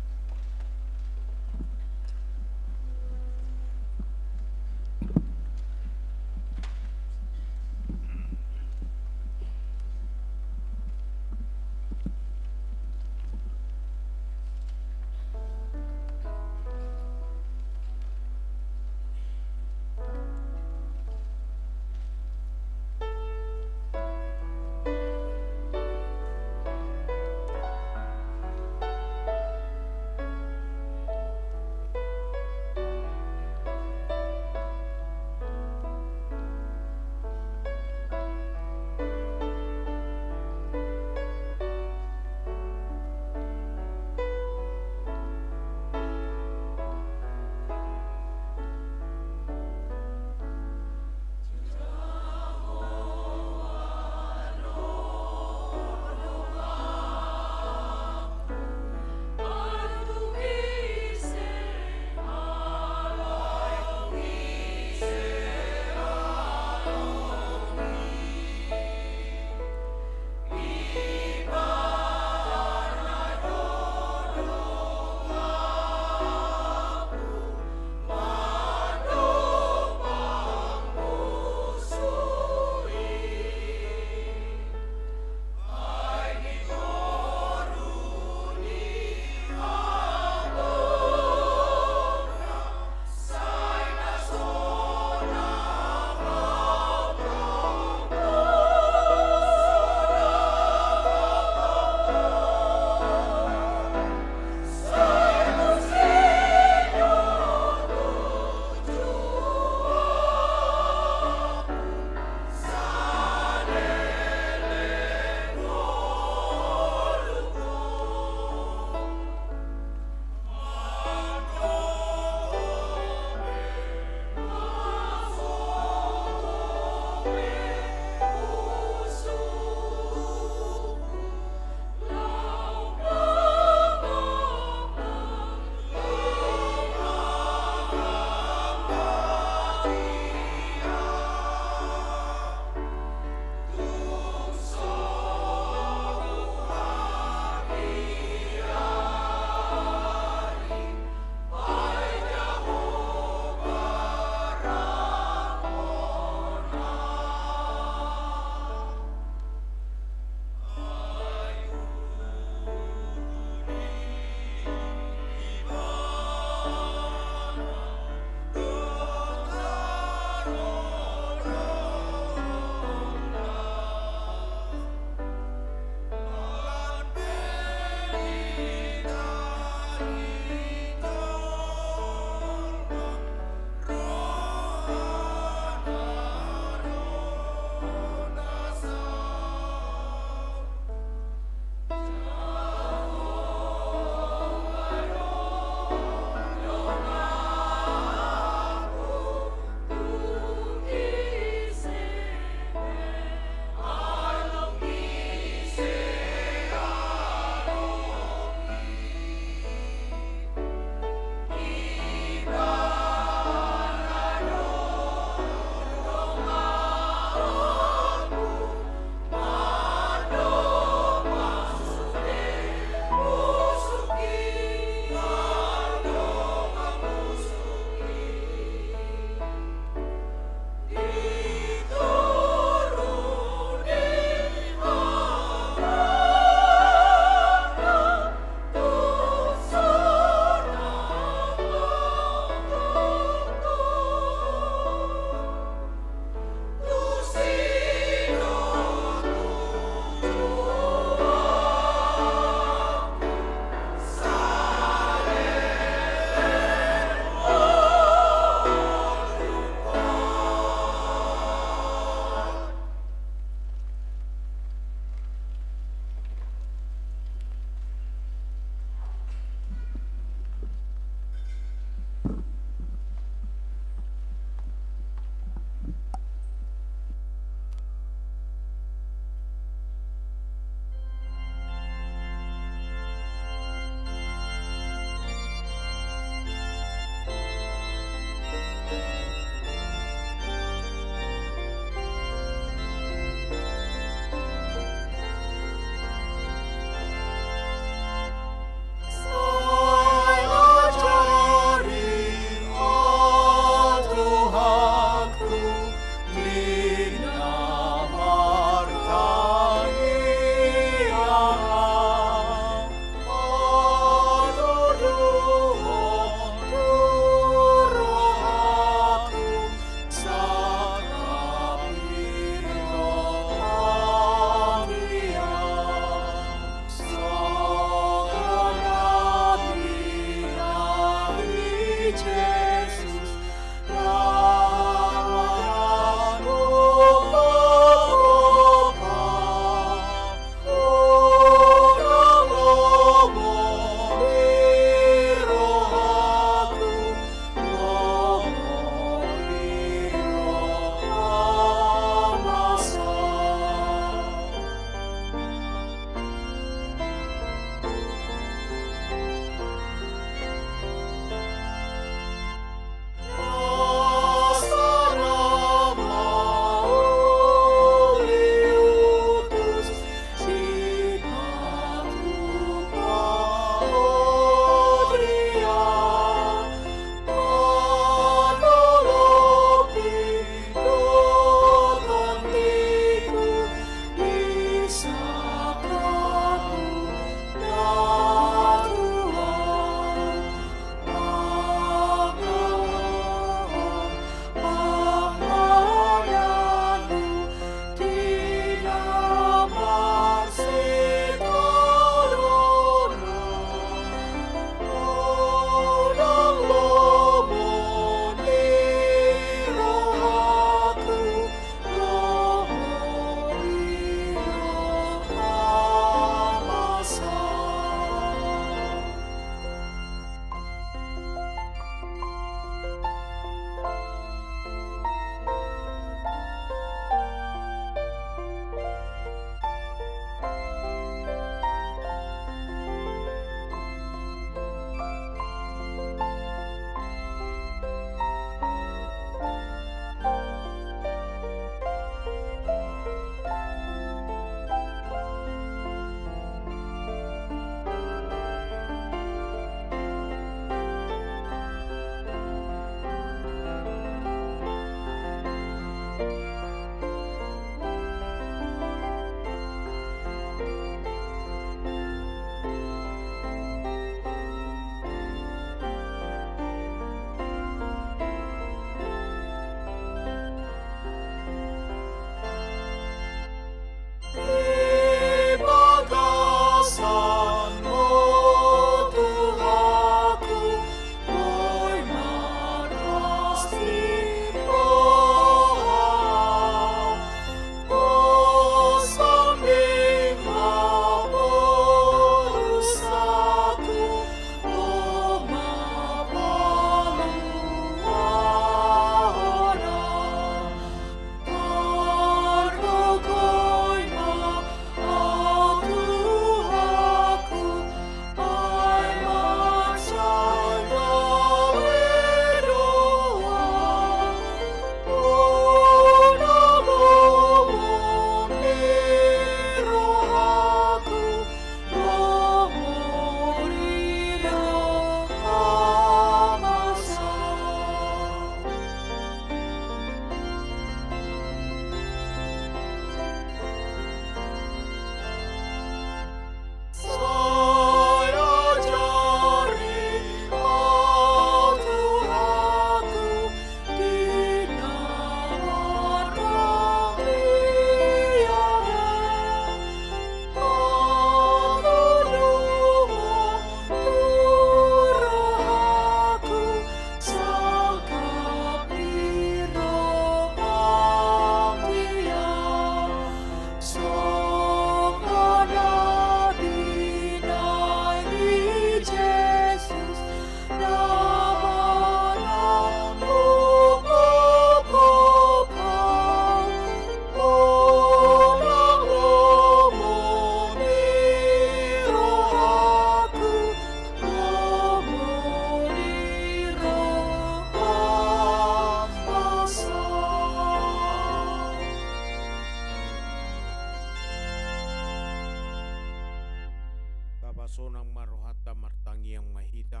nang marohata martangi yang mahita.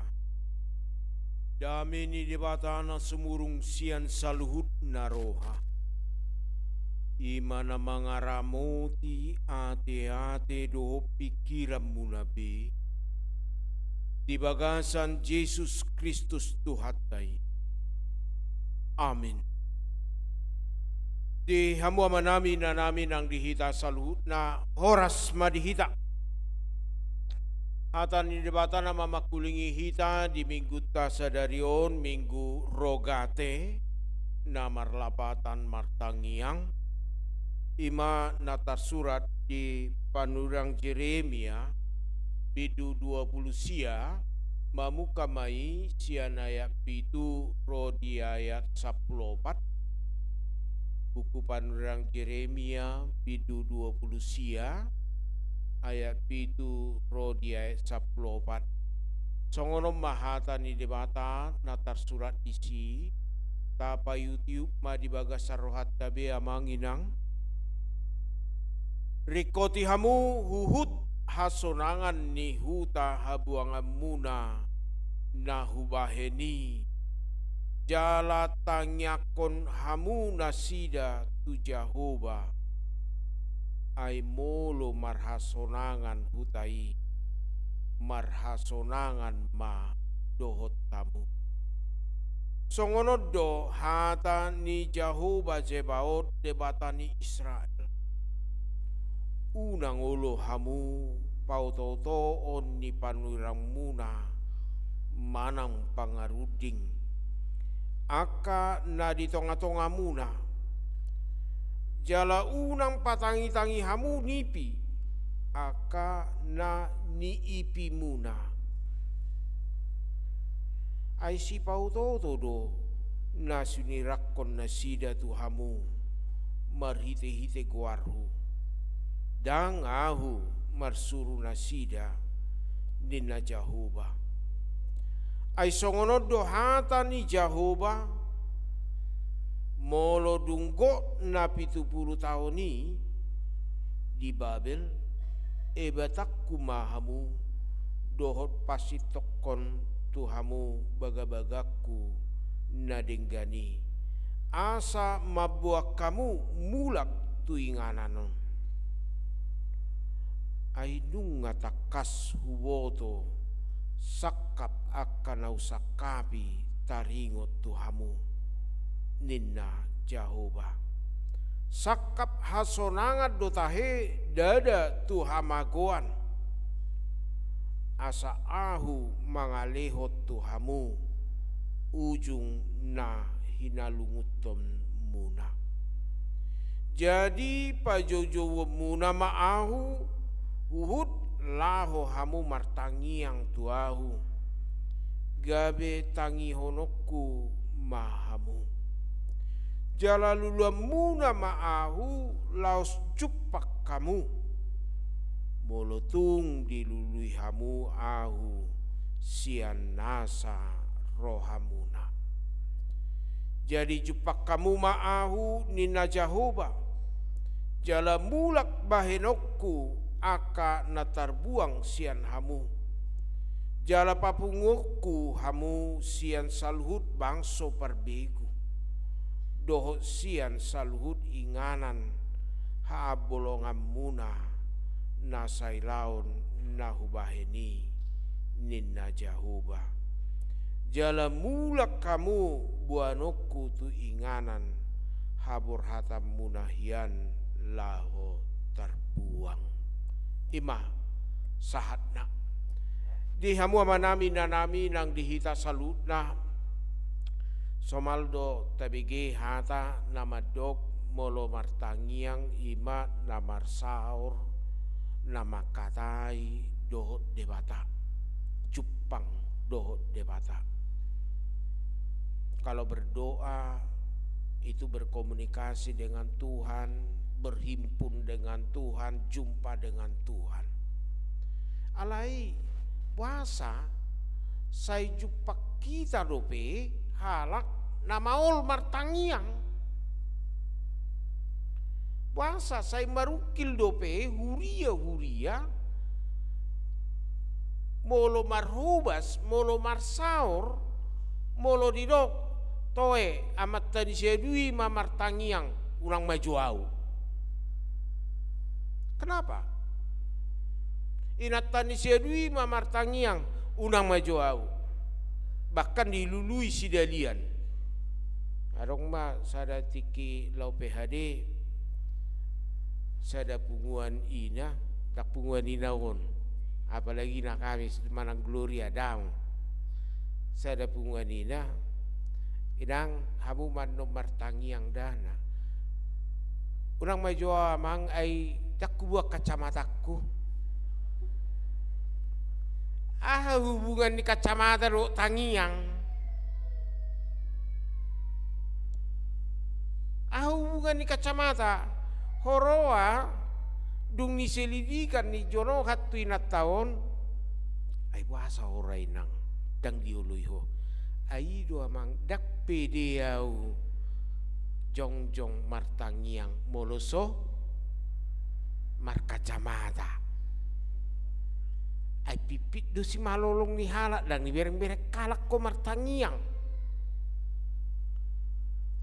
Damini di batana sumurung sian saluhut naroha. Imana mangaramoti ate-ate do pikiran munabi. Di bagasan Yesus Kristus Tuhatai. Amin. Di hamu manami na namin ang dihita saluhut na horas madihita. Hatan ni debata na mamakulingi hita di minggu tasadarion minggu rogate na marlapatan martangiang ima natar surat di panurang Jeremia bidu 20 sia mamukamai sian ayat pitu rodi ayat 14 buku panurang Jeremia bidu 20 sia ayat pitu rodi ayat 14 songonom mahata ni debata natar surat isi tapa YouTube ma dibagas sarohat tabe amanginang rikoti hamu huhut hasonangan ni huta habuangan muna nahubaheni jala tangyakon hamu nasida tu Jahoba ay molo marhasonangan hutai marhasonangan ma dohot tamu songonodo hata ni Jahoba Zebaot debatani Israel unang ulo hamu pautoto on ni panurang muna manang pangaruding aka na di tonga-tonga muna jala unang patangi-tangi hamu nipi aka na niipi muna ay si pautoto do na sunirakon na sida tu hamu marhite-hite guarhu dang ahu marsuru na sida ni na Jahoba ay songonodo hata ni Jahoba molo dunggo na 70 tahun ni di Babel ebatak kumahamu dohot pasitokon tuhamu bagabagaku na denggani asa mabuak kamu mulak tuingananon ay nung ngatakas huwoto sakap akan usakapi taringot tuhamu ninna Jahoba sakap hasonangat dotahe dada tuhamagoan asa ahu mangalehot tuhamu ujung na hinalungutom muna jadi pajojo muna maahu uhud laho hamu martangiang tuahu gabe tangi honokku mahamu jalalula muna maahu laos cupak kamu molotung dilului hamu ahu sian nasa rohamuna jadi jupak kamu maahu nina Jahoba jala mulak bahenokku aka natarbuang sian hamu jala papungokku hamu sian salhut bangso parbegu dohot sian salhut inganan haabolongan muna nasailaon nahubaheni ninna Jahoba jala mulak kamu buanokku tu inganan habor hatam munahian laho terbuang ima sahatna di hamu amanami nanami nang dihita salutna somaldo tabige hata nama dok molo martangiang ima namar saur nama katai dohot debata cupang dohot debata kalau berdoa itu berkomunikasi dengan Tuhan berhimpun dengan Tuhan, jumpa dengan Tuhan. Alai puasa saya jumpa kita dope halak namaol martangiang. Puasa saya marukil dope huria molo marhubas, molo marsaur, molo didok, toe amat tadi sedui mamartangiang ulang maju au. Kenapa? Inat tani sedui mamartangiang unang maju au. Bahkan dilului si dalian. Arong ma sada tiki lau PHD, sada punguan ina, tak punguan inaon. Apalagi nak kami manang Gloria daun. Sada punguan ina, inang hamu man nomar tangiang dana. Unang maju amang ay tak buat kacamataku. Hubungan di kacamata ro tangiang. Hubungan di kacamata. Horoa dung niselidikan ni jono hatu inat tahun. Ay bahasa oray nang dang diuluy ho. Ay do amang dak pedeau. Jong martangiang moloso mar kacamata. Ay pipit do si malolong ni halak dan ni bereng-bereng kalak ko martangiang.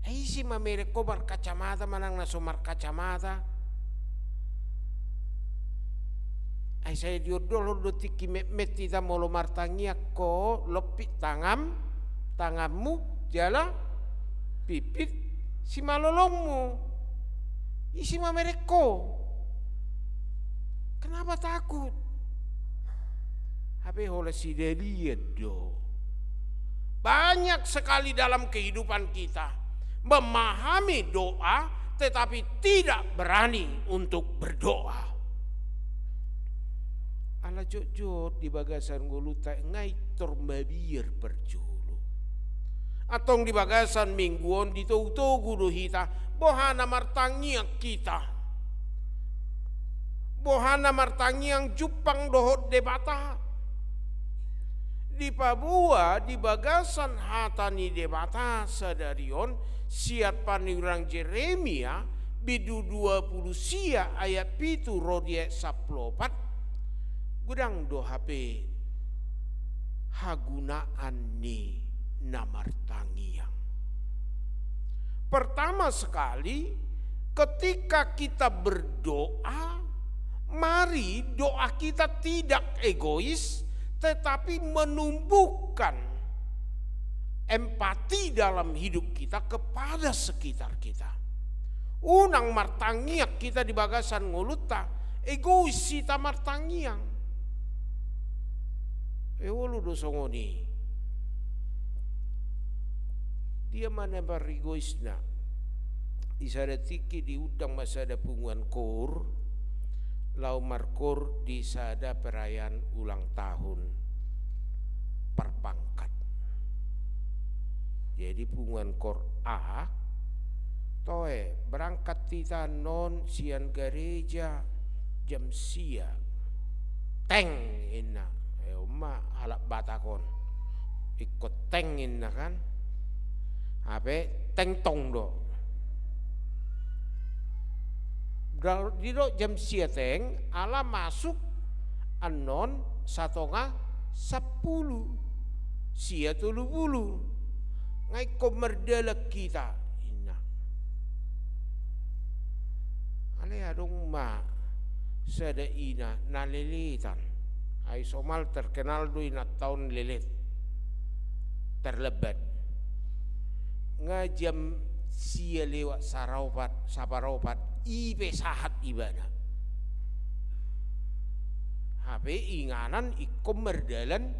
Ay si mamere ko mar kacamata manang naso mar kacamata. Ay saya diodol do tiki met kita molo martangiak ko lopit tangammu jala pipit si malolongmu. Isi mamere ko. Kenapa takut? Tapi oleh si delian do. Banyak sekali dalam kehidupan kita memahami doa tetapi tidak berani untuk berdoa. Ala jojot di bagasan guluta ngai torbabir berjulu. Atong di bagasan mingguon di tau-tau gulu hita bohana martangiak kita. Bohana martangiang jupang dohot debata. Di Papua di bagasan hatani debata sadarion siat panirang Jeremia bidu 20 sia ayat pitu rodie saplopat gudang do HP hagunaan ni namartangiang. Pertama sekali ketika kita berdoa, mari doa kita tidak egois tetapi menumbuhkan empati dalam hidup kita kepada sekitar kita. Unang martangiak kita di bagasan nguluta, egois sita martangiang. Ewolu dosongoni. Dia mana barigoisna. Isada tiki di udang masada punguan kor. Lau markor di sada perayaan ulang tahun perpangkat. Jadi punguan kor A toe berangkat kita non sian gereja jam sia teng inna oma halak batakon ikut teng inna kan ape teng tong do. Dilo jam siateng ala masuk anon satonga 10 sia 30 ngai komerdela kita inna ale adong ma sada ina nalilitan ai somal terkenal do ina tahun lelet terlebat ngajam sia lewat saparopat ibe sahat ibadah. HP inganan ikom merdalan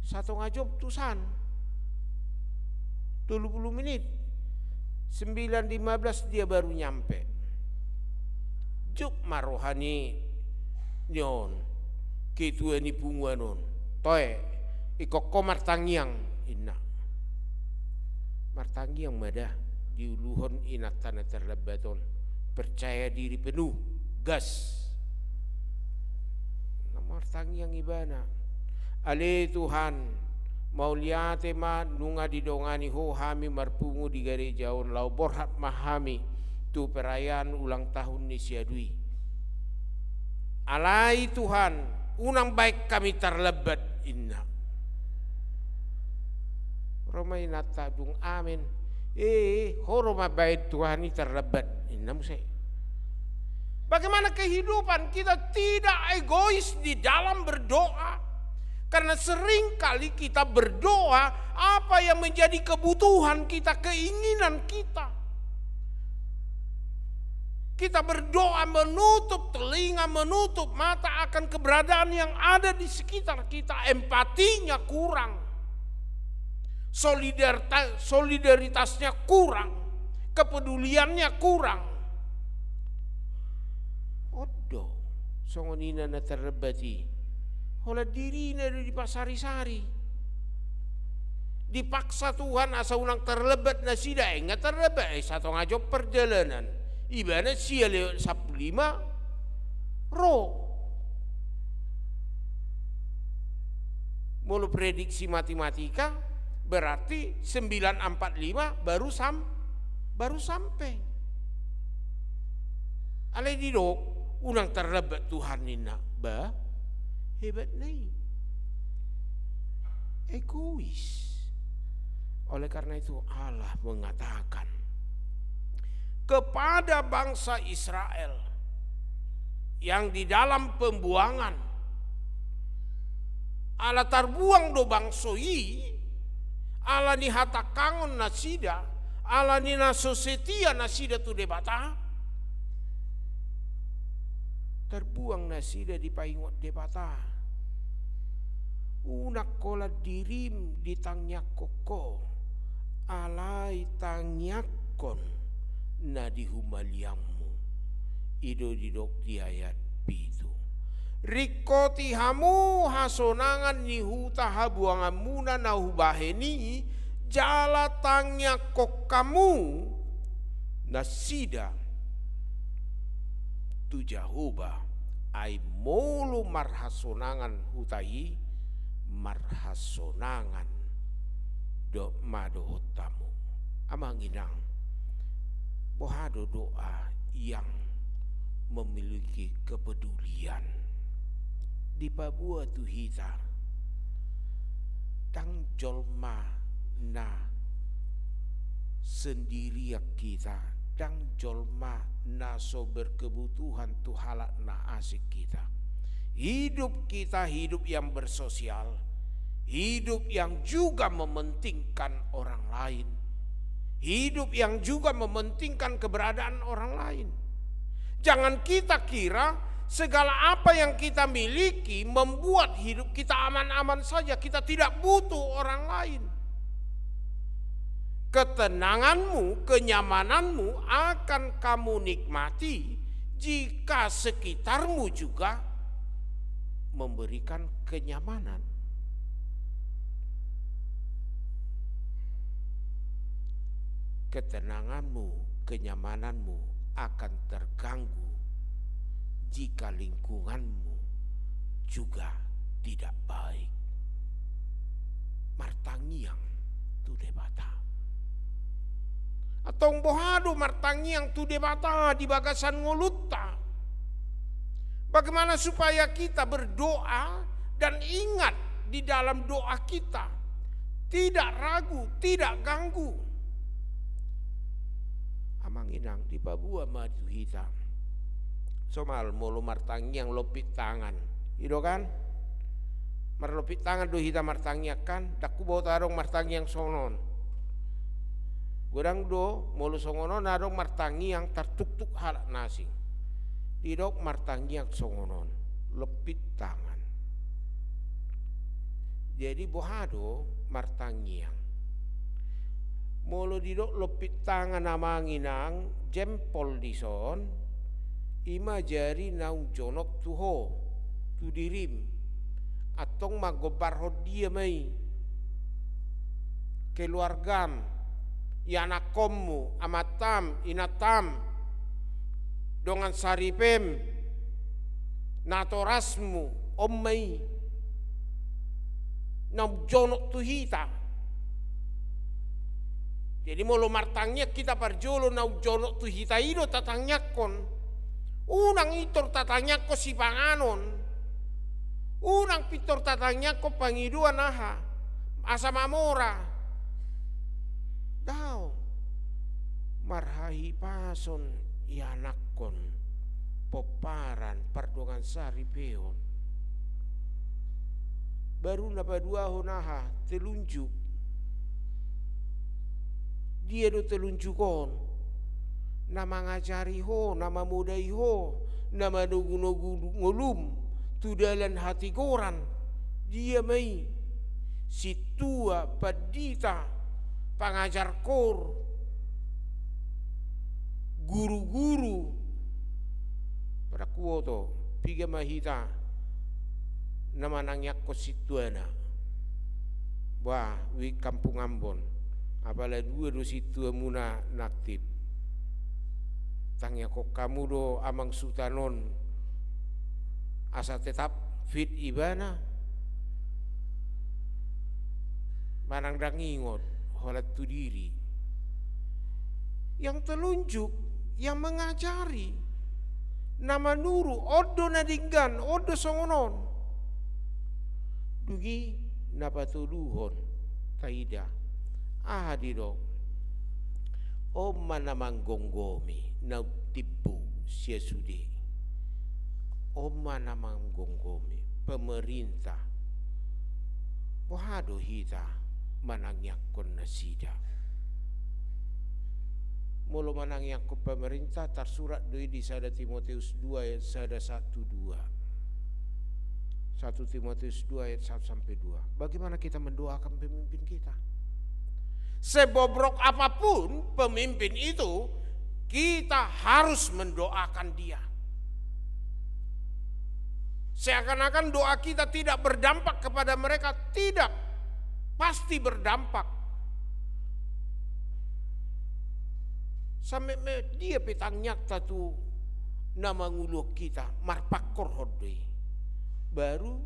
satu ngajob tusan 20 menit 9.15 dia baru nyampe. Juk marohani nyon kitu ni punguanon toe iko komar tangiang inna martangiang madah diuluhon inatana terlebaton percaya diri penuh gas nomor tangiang ibana ale Tuhan mau liate ma nunga didongani ho hami marpungu di gerejaon lau borhat mahami tu perayaan ulang tahun ni siadui alai Tuhan unang baik kami terlebat inna. Roma inata dung amin. Horoma baik Tuhan ini terlebat inna musai. Bagaimana kehidupan kita tidak egois di dalam berdoa? Karena sering kali kita berdoa apa yang menjadi kebutuhan kita, keinginan kita. Kita berdoa menutup telinga, menutup mata akan keberadaan yang ada di sekitar kita. Empatinya kurang. Solidaritasnya kurang. Kepeduliannya kurang. Odo, songonina na terlebati. Olah dirinya di pasari-sari. Dipaksa Tuhan asa unang terlebat na sida enggak terlebat satu ngajo perjalanan. Ibana sia lewat 15 Mulu prediksi matematika berarti 945 baru sampai. Ale didok unang terlebat Tuhan nina hebat nih, egois. Oleh karena itu Allah mengatakan kepada bangsa Israel yang di dalam pembuangan ala tarbuang do bangsoi, ala ni hatakangon nasida, ala ni nasosetia nasida tu debata, terbuang nasida di paingot debata. Unak kola dirim di tangnya koko alai tangyakon na di humaliangmu ido didok di ayat pitu rikoti hamu hasonangan ni huta habuangamuna na hubaheni jala tangnya kokamu nasida tu jahuba ai molu marhasonangan hutai marhasonangan do madohotamu amanginang bohado doa yang memiliki kepedulian di Papua tuhita tang jolma na sendiri kita tang jolma na so berkebutuhan tuhalak na asik kita. Hidup kita hidup yang bersosial, hidup yang juga mementingkan orang lain, hidup yang juga mementingkan keberadaan orang lain. Jangan kita kira segala apa yang kita miliki membuat hidup kita aman-aman saja, kita tidak butuh orang lain. Ketenanganmu, kenyamananmu akan kamu nikmati jika sekitarmu juga memberikan kenyamanan. Ketenanganmu, kenyamananmu akan terganggu jika lingkunganmu juga tidak baik. Martangiang tu debata. Atong bohado martangiang tu debata di bagasan ngolutta. Bagaimana supaya kita berdoa dan ingat di dalam doa kita tidak ragu, tidak ganggu. Amanginang di Papua maju hitam. Somal mulu martangiang lopit tangan. Ido kan? Marlopit tangan do hitam martangiang kan? Daku bawa tarong martangiang sonon. Gudang do mulu songonon narong martangiang tertuk-tuk halak nasing. Didok martangiang songonon lepit tangan. Jadi bohado martangiang. Molo didok lepit tangan amanginang jempol dison ima jari naung jonok tuho tu dirim atong magobar dia mai keluargam yanakommu amatam inatam dongan saripem natorasmu ommai nam jonok tuhita. Jadi molo martangnya kita parjolo nam jonok tuhita ido tatangnyakon unang itor tatangnyakko si panganon Unang pitor tatangnya ko pangiduan aha. Asa mamora. Daw. Marhahi pason ianakkon. Poparan pardongan sari peon. Baru napadua honaha telunjuk. Dia do telunjukon. Nama ngajari ho, nama mudai ho, nama nugu-nugu ngulum, tudalan hati koran. Dia mai si tua padita pangajar kor, guru-guru pada kuoto piga mahita nama nangyak ko si tuana. Wah, wi kampung Ambon. Apalagi dua do si tua muna naktip. Tangnya kok kamu do amang sutanon asa tetap fit ibana manang dangingot holat tu diri yang telunjuk yang mengajari nama nuru odo nadinggan odo songonon dugi napatuluhon taida ahadido Oma namang gonggomi na tibu sia sudi. Oma namang gonggomi pemerintah. Wahado hita manangyakon na sida. Mula manangyakon pemerintah tersurat doi di 1 Timotius 2 ayat 1-2. 1 Timotius 2 ayat 1-2. Bagaimana kita mendoakan pemimpin kita? Sebobrok apapun pemimpin itu, kita harus mendoakan dia. Seakan-akan doa kita tidak berdampak kepada mereka, tidak, pasti berdampak. Sampai dia petang nyata tu nama nguluh kita, marpakor hodoi. Baru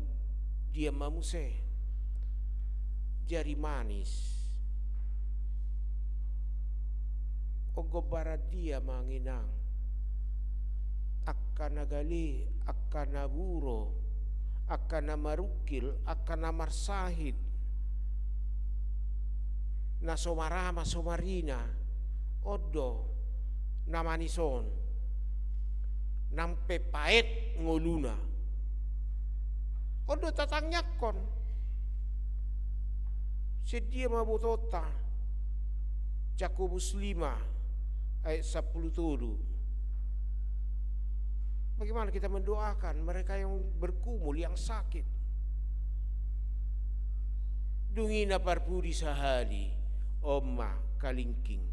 dia mamuse jari manis. Ogo barat dia manginang akan nagali akan naburo akan namarukil akan namarsahid na somarama somarina odo namanison nampe paet ngoluna odo tatangyakon sedia mabutota Jakobus 5 ayat 10 tuduh. Bagaimana kita mendoakan mereka yang berkumul, yang sakit. Dungina parpudi sahali, oma kalingking.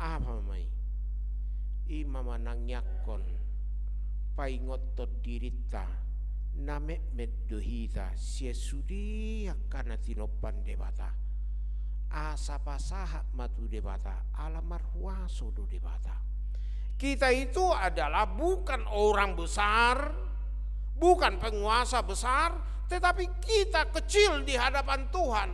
Apa mai? Ima manangyakon, paingotot dirita, namek meddohita, siesudi akana tinopan debata. Asa pasaha matu debata alamar huaso do debata. Kita itu adalah bukan orang besar, bukan penguasa besar, tetapi kita kecil di hadapan Tuhan.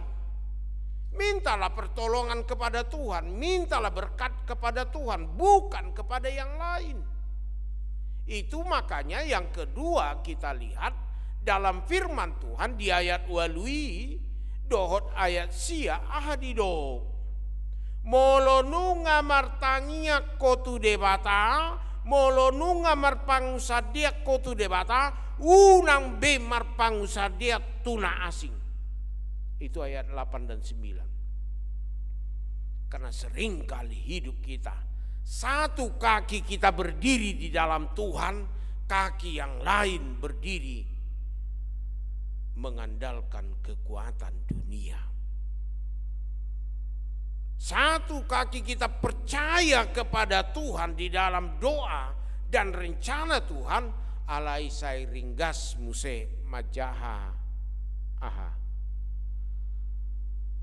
Mintalah pertolongan kepada Tuhan, mintalah berkat kepada Tuhan, bukan kepada yang lain. Itu makanya yang kedua kita lihat dalam firman Tuhan di ayat walui dohot ayat sia ahadido molonunga martangia kotu debata molonunga marpangusadia kotu debata unang be marpangusadia tuna asing. Itu ayat 8 dan 9. Karena sering kali hidup kita satu kaki kita berdiri di dalam Tuhan, kaki yang lain berdiri mengandalkan kekuatan dunia. Satu kaki kita percaya kepada Tuhan di dalam doa dan rencana Tuhan. Alai sai ringgas muse majaha aha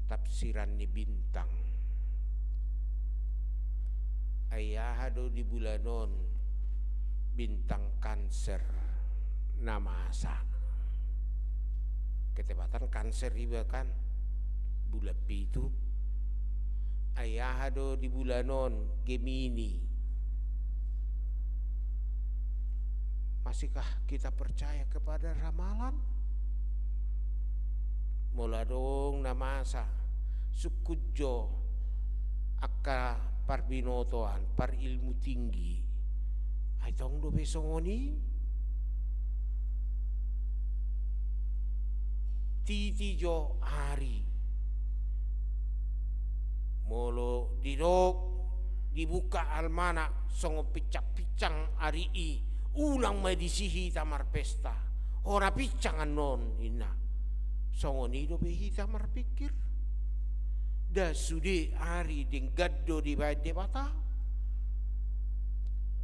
tafsiran ni bintang ayahado di bulanon bintang Cancer nama asa ketepatan Cancer iba kan bulapi itu ayahado di bulanon Gemini Masihkah kita percaya kepada ramalan? Mula dong namasa sukujo akka parbinotoan par ilmu tinggi. Ay tong do besongoni. Titi jo hari. Molo didok dibuka almana songo picak-picang hari i. Ulang medisihi tamar pesta. Ora picang anon ina. Songo nido behi tamar pikir. Da sude hari deng gaddo di bade bata.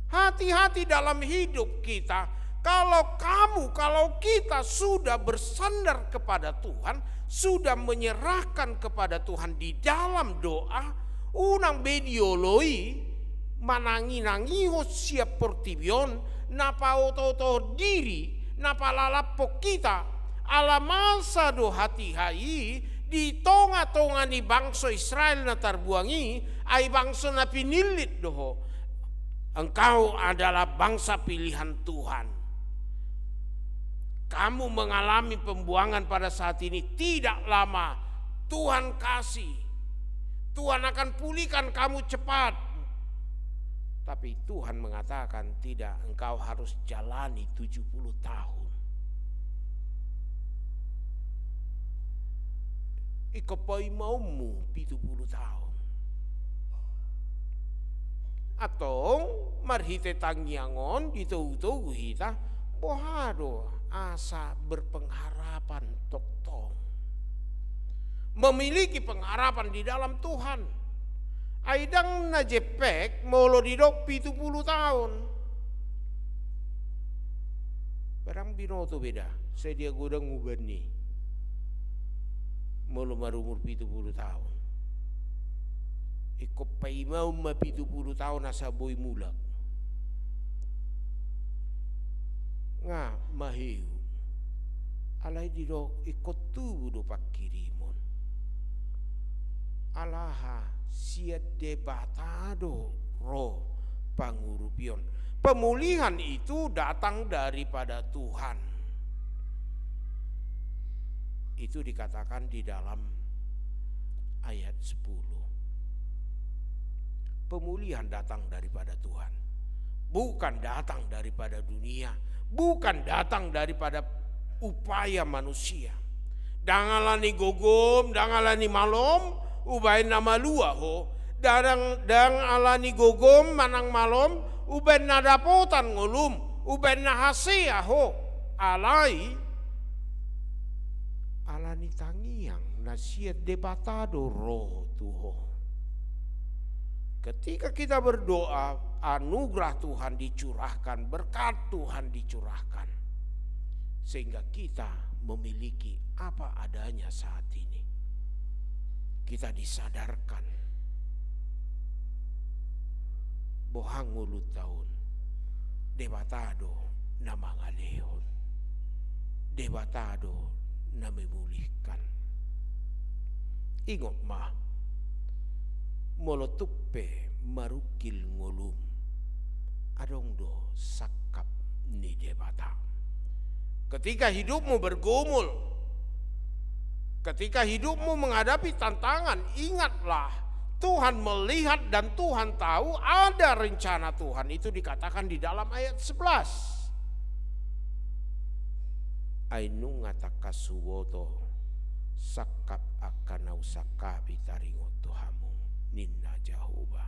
Hati-hati dalam hidup kita. Kalau kita sudah bersandar kepada Tuhan, sudah menyerahkan kepada Tuhan di dalam doa, unang bedioloi manangi-nangi siap portibion. Napa oto diri, napa lalapok kita, ala masa do hati hai di tonga-tonga ni bangsa Israel na tarbuangi, ay bangsa na pinilit doho. Engkau adalah bangsa pilihan Tuhan. Kamu mengalami pembuangan pada saat ini, tidak lama Tuhan kasih. Tuhan akan pulihkan kamu cepat. Tapi Tuhan mengatakan tidak, engkau harus jalani 70 tahun. Ikapai maumu 70 tahun. Atau marhite tangyangon ditugu kita bohado asa berpengharapan toktong. Memiliki pengharapan di dalam Tuhan. Aidang na jepek molo didok 70 tahun. Barang binoto beda. Saya dia godang nguban nih. Molo marumur 70 tahun. Iko paimau ma 70 tahun asa boy mulak. Nga mahiu. Alay didok iko tubuh do pakirimon. Alaha siat debatado roh pangurupion. Pemulihan itu datang daripada Tuhan. Itu dikatakan di dalam ayat 10. Pemulihan datang daripada Tuhan. Bukan datang daripada dunia. Bukan datang daripada upaya manusia. Dangalani gogom, dangalani malom, ubain nama lua ho, dang alani gogom manang malom, ubain nadapotan ngolum, ubain nahasea ho, alai alani tangiang nasiat debatado roh tuho. Ketika kita berdoa, anugerah Tuhan dicurahkan, berkat Tuhan dicurahkan, sehingga kita memiliki apa adanya saat ini. Kita disadarkan bohangulut tahun debatado na mangalehon, debatado na memulihkan. Ingot mah molotuppe marukil ngolum adong do sakap ni debata. Ketika hidupmu bergumul, ketika hidupmu menghadapi tantangan, ingatlah Tuhan melihat dan Tuhan tahu ada rencana Tuhan. Itu dikatakan di dalam ayat 11. Ainu ngatakasuwoto sakap akan usakabi taringo Tuhamu ninna Jahoba.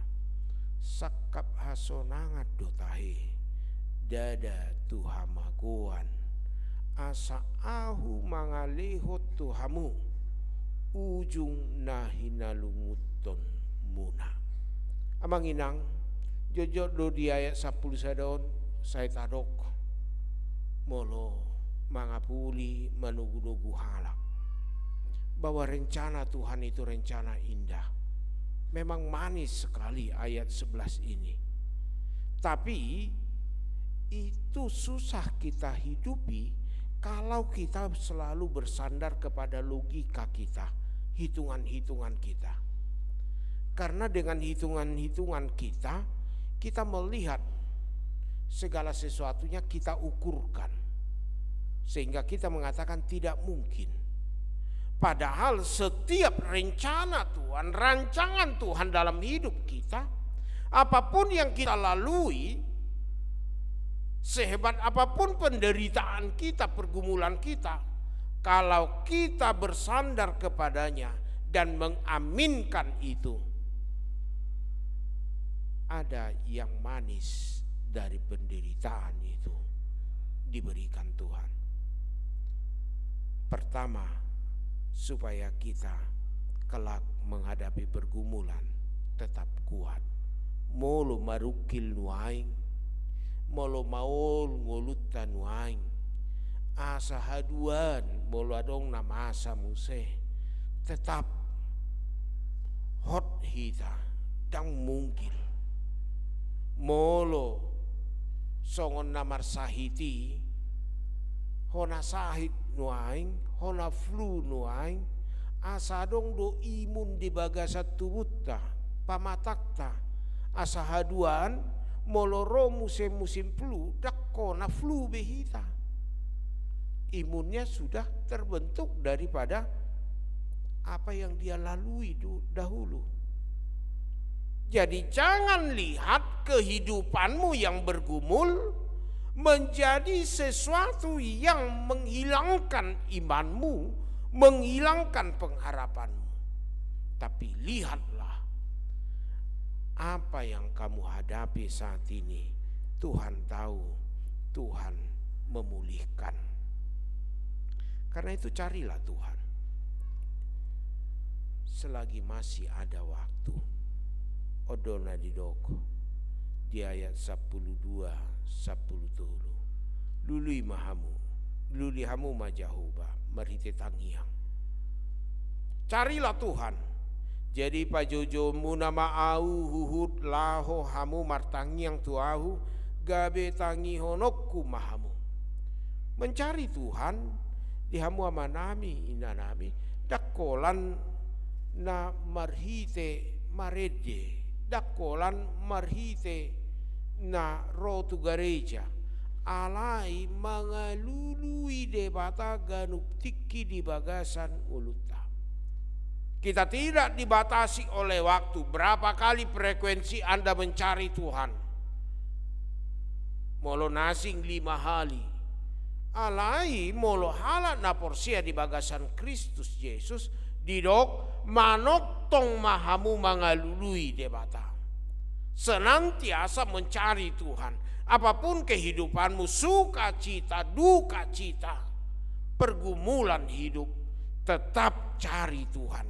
Sakap hasonangat dotahe dada Tuhamagoan asa ahu mangalehot Tuhamu ujung nahinalunguton muna. Amang inang jojo do di ayat 10 sadon saya tadok molo mangapuli manugu-nugu halak bahwa rencana Tuhan itu rencana indah. Memang manis sekali ayat 11 ini. Tapi itu susah kita hidupi kalau kita selalu bersandar kepada logika kita, hitungan-hitungan kita. Karena dengan hitungan-hitungan kita, kita melihat segala sesuatunya kita ukurkan. Sehingga kita mengatakan tidak mungkin. Padahal setiap rencana Tuhan, rancangan Tuhan dalam hidup kita, apapun yang kita lalui, sehebat apapun penderitaan kita, pergumulan kita, kalau kita bersandar kepadanya dan mengaminkan itu, ada yang manis dari penderitaan itu diberikan Tuhan. Pertama, supaya kita kelak menghadapi pergumulan tetap kuat. Molo marukil nuaing, molo maol ngolutan nuaing, asa haduan molo adong namasa muse, tetap hot hita dang mungkil. Molo songon namar sahiti, hona sahit nuaing, hona flu nuaing, asa dong do imun di bagasat tubutta, pamatakta, asa haduan moloro musim flu, dakko na flu behita. Imunnya sudah terbentuk daripada apa yang dia lalui dahulu. Jadi jangan lihat kehidupanmu yang bergumul menjadi sesuatu yang menghilangkan imanmu, menghilangkan pengharapanmu. Tapi lihatlah apa yang kamu hadapi saat ini. Tuhan tahu, Tuhan memulihkan. Karena itu carilah Tuhan selagi masih ada waktu. Odona didoko di ayat 12 10 lului mahamu luli hamu majahuba merite tangiang. Carilah Tuhan. Jadi pajojo munama au huhut laho hamu martangiang tuahu gabe tangi honokku mahamu. Mencari Tuhan di hamu amanami inanami dakolan na marhite marede, dakolan marhite na rotu gareja, alai mangalului debata ganuptiki di bagasan uluta. Kita tidak dibatasi oleh waktu. Berapa kali frekuensi Anda mencari Tuhan? Molo nasing 5 hari. Alai molo halat na porsia di bagasan Kristus Yesus didok manok tong mahamu mangalului debata. Senantiasa mencari Tuhan. Apapun kehidupanmu, sukacita, duka cita, pergumulan hidup, tetap cari Tuhan.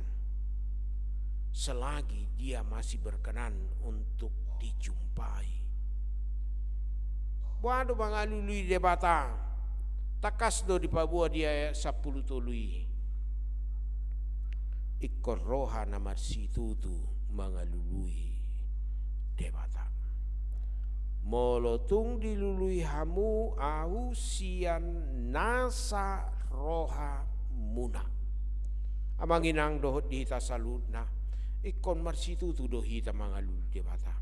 Selagi dia masih berkenan untuk dijumpai. Buado mangalului debata. Takas do di pabua dia 10 tului. Ikor roha namar situtu mangalului debata. Molotung dilului hamu au sian nasa roha muna. Amanginang dohot dihita saludna. Ikon marsitutu dohita mangalului debata.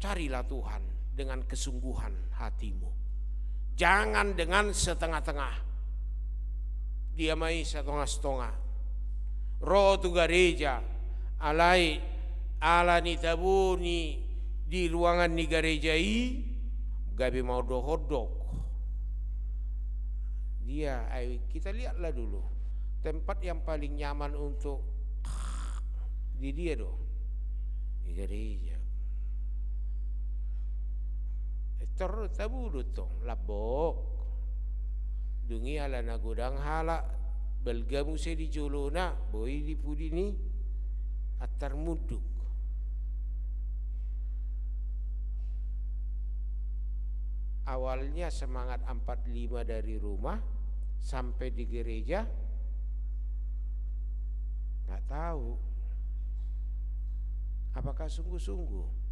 Carilah Tuhan dengan kesungguhan hatimu. Jangan dengan setengah-tengah. Dia mai setengah-setengah. Roh tu gereja alai ala ni tabuni di ruangan ni gereja gabe mau dohodok. Dia kita lihatlah dulu tempat yang paling nyaman untuk di dia do di gereja. Terus tabu tong labok dungi ala nagudang hala belgamu se di jolona boy di pudi ni atar muduk. Awalnya semangat 45 dari rumah sampai di gereja nggak tahu apakah sungguh-sungguh.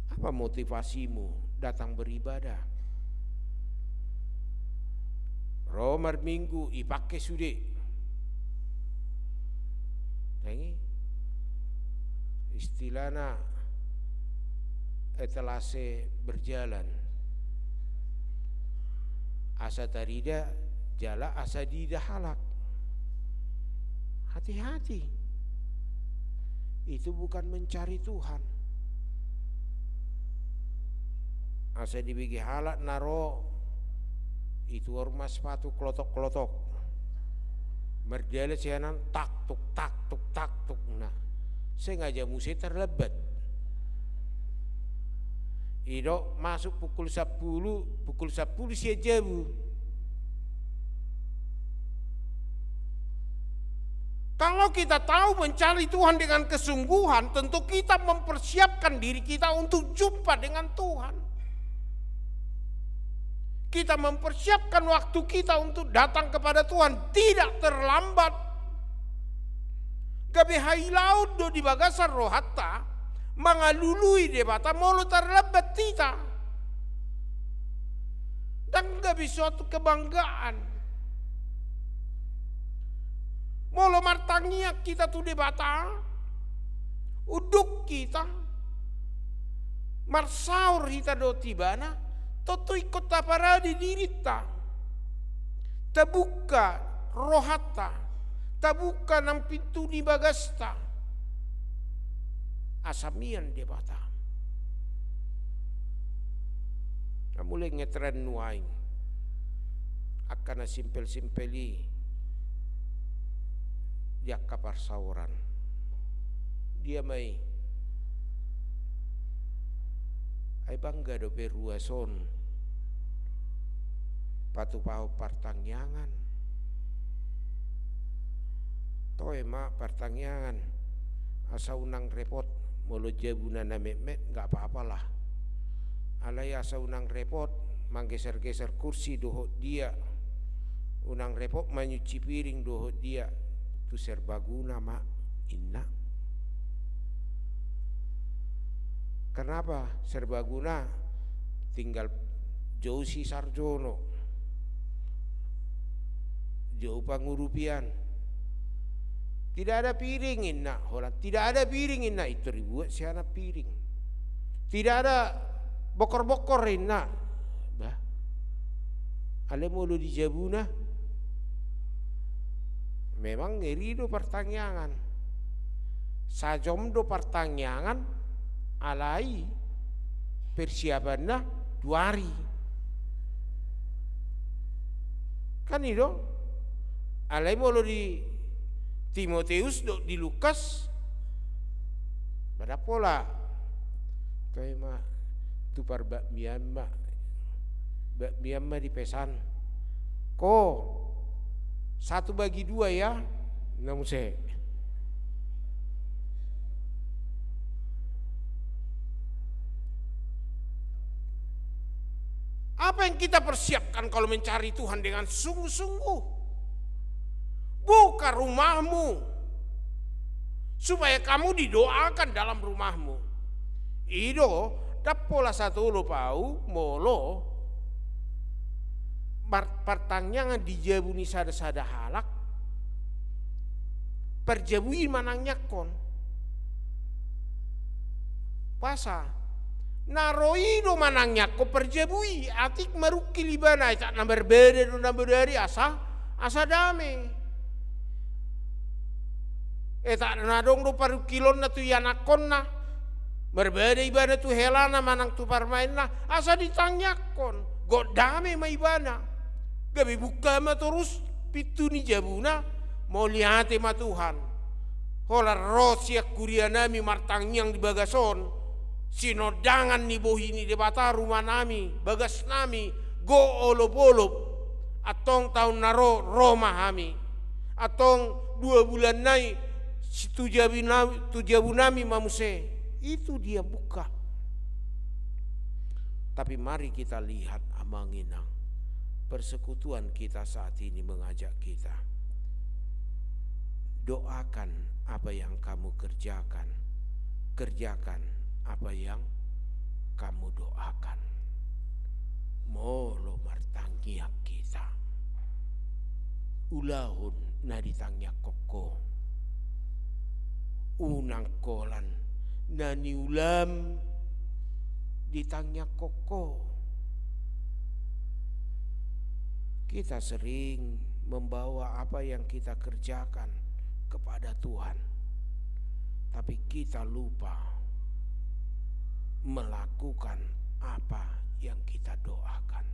Apa motivasimu datang beribadah? Romar minggu ipake sude. Tangi istilahna etalase berjalan. Asa tarida jala, asa dida halak. Hati-hati. Itu bukan mencari Tuhan. Asa dibagi halak naro itu ormas sepatu klotok-klotok. Berjalan sianan tak tuk. Nah, sengaja musik terlebat. Ido masuk pukul 10 sia jabu. Kalau kita tahu mencari Tuhan dengan kesungguhan, tentu kita mempersiapkan diri kita untuk jumpa dengan Tuhan. Kita mempersiapkan waktu kita untuk datang kepada Tuhan tidak terlambat. Gabe hai laut do di bagasan rohatta mangalului debata molo terlambat kita. Dan gabe suatu kebanggaan. Molo martangia kita tu debata uduk kita marsaur kita do tibana toto ikut tapara di dirita tabuka rohata tabuka nang pintu ni bagasta asamian debata mulai ngetren nuaing akan simpel-simpeli dia kapar sauran dia mai ai bangga do beruason patu pau partangyangan toe ma partangyangan asa unang repot molo jabuna na memet enggak apa-apalah alai asa unang repot manggeser-geser kursi doho dia unang repot menyuci piring doho dia itu serbaguna mak inna. Kenapa serbaguna? Tinggal jauh si Sarjono, jauh pangurupian. Tidak ada piring inna, tidak ada piring inna itu ribuat siapa piring. Tidak ada bokor-bokor inna. Bah, ale mulu di jabuna. Memang ngeri do pertanyaan sajom do pertanyaan alai persiapannya 2 hari kan itu alai molo di Timoteus do di Lukas pada pola kayak mah tupar bakmian mah dipesan ko 1 bagi 2 ya, namun saya. Apa yang kita persiapkan kalau mencari Tuhan dengan sungguh-sungguh? Buka rumahmu, supaya kamu didoakan dalam rumahmu. Ido, dapola satu lo pau, molo. Pertanyaan dijabuni sada-sada halak perjabui manang nyakon pasa naroido manang nyakko perjabui atik maruki libana tak nambar bede do nambar dari asa dame tak nadong do parukilon na tu yanakon na berbeda ibana tu helana manang tu parmain na asa ditanyakon godame ma ibana gabi buka ma terus pitu ni jabuna mau lihat ma Tuhan hola rosia kurianami martang yang di bagason sinodangan ni bohini debata rumah nami bagas nami go olop-olop atong tahun naro Roma hami atong 2 bulan nai tujabunami mamuse itu dia buka. Tapi mari kita lihat amanginang persekutuan kita saat ini mengajak kita. Doakan apa yang kamu kerjakan. Kerjakan apa yang kamu doakan. Molo martanggiak kita. Ulahun na ditangyak koko. Unang kolan na niulam ditanya koko. Kita sering membawa apa yang kita kerjakan kepada Tuhan, tapi kita lupa melakukan apa yang kita doakan.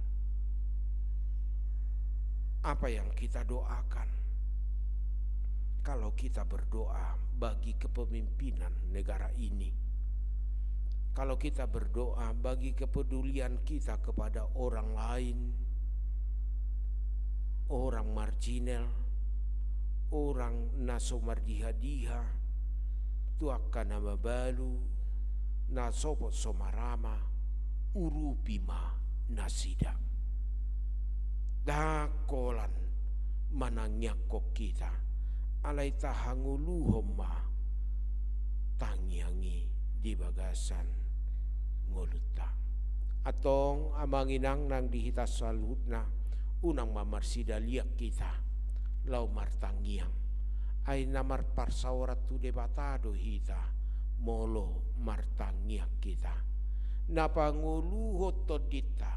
Apa yang kita doakan? Kalau kita berdoa bagi kepemimpinan negara ini, kalau kita berdoa bagi kepedulian kita kepada orang lain, orang marginal, orang nasomardiha-diha, tuakana mabalu, nasopot somarama, urupima nasida. Dakolan manangyakok kita, alay tahanguluhom ma, tangyangi di bagasan nguluta. Atong amanginang nang dihitas salud na, unang mamarsida liak kita, lau martangyang, ay namar parsaurat tu debatado hita, molo martangyak kita. Napanguluhot to dita,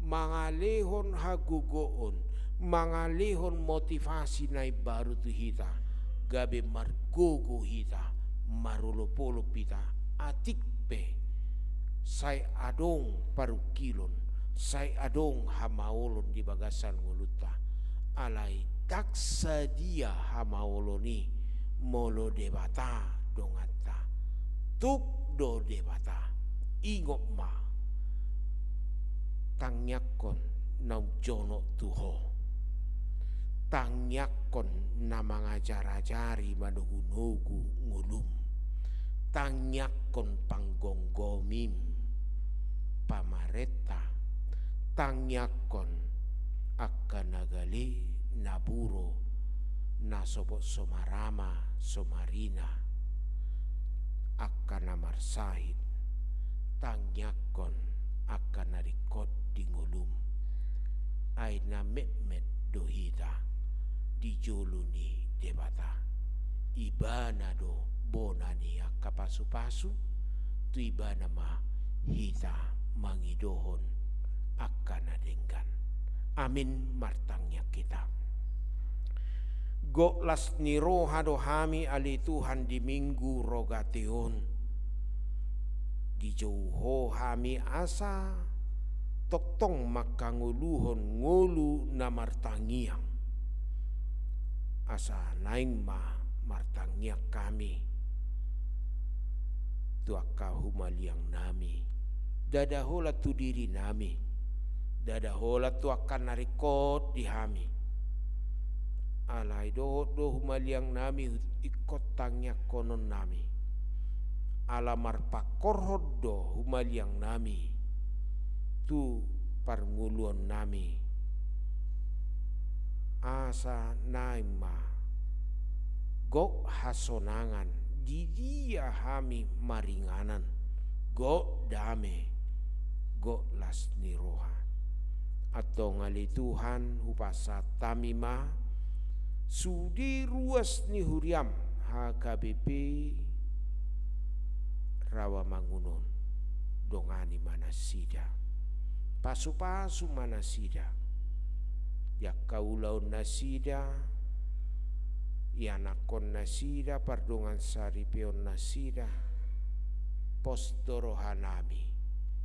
mangalehon hagugoon, mangalehon motivasi na baru tu hita, gabe margogo hita, marulopolo pita, atikpe, say adong parukilon, say adong hamaolon di bagasan nguluta, alay taksa dia hamaoloni, molo debata dongata, tuk do debata, ingok ma, tangyakon na jono tuho, tangyakon na mangajar-ajari manugunugu ngulum, tangyakon panggonggomim pamareta, tangyakon akan nagali naburo nasobot somarama somarina akan namarsahid, tangyakon akan narikot di ngulum, ay na met dohita di joluni debata, ibana do bonani kapasu-pasu, tu ibana ma hita mangidohon akan nadenggan. Amin martangnya kita. Goklas niroha dohami ali Tuhan di minggu rogateon, di jauho hami asa toktong makanguluhon ngulu na martangiang, asa naing ma martangiak kami tuaka humaliang nami, dadahola tu diri nami, dadahola tu akan narikot di hami, alay do humaliang nami ikot tangyak konon nami, alamar pakorhod do humaliang nami tu parnguluan nami, asa naima gok hasonangan di dia hami maringanan, gok dame gok las niroha, atau ngali Tuhan hupasa tamima sudi ruas ni huriam HKBP Rawamangunon dongani mana sida, pasu-pasu mana sida, ya kaulau nasida, ya nakon nasida, pardongan saripion nasida, postoro hanami,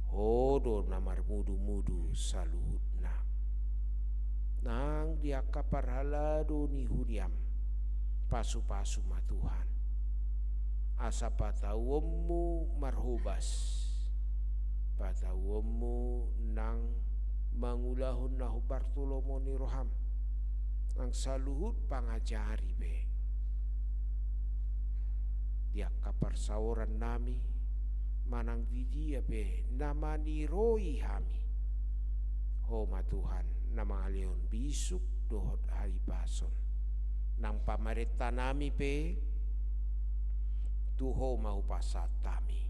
hodo namar mudu-mudu saluhutna, nang dia kaparhalado ni huriam, pasu-pasu ma Tuhan, asa patawommu marhubas, patawommu nang mangulahun nahu Bartolomo ni roham, ang saluhut pangajari be, dia kaparsaoran nami, manang didia be, namani roi hami, homa Tuhan, nama leon bisuk dohot hari bason, nang pamareta nami be, tuho mau pasatami,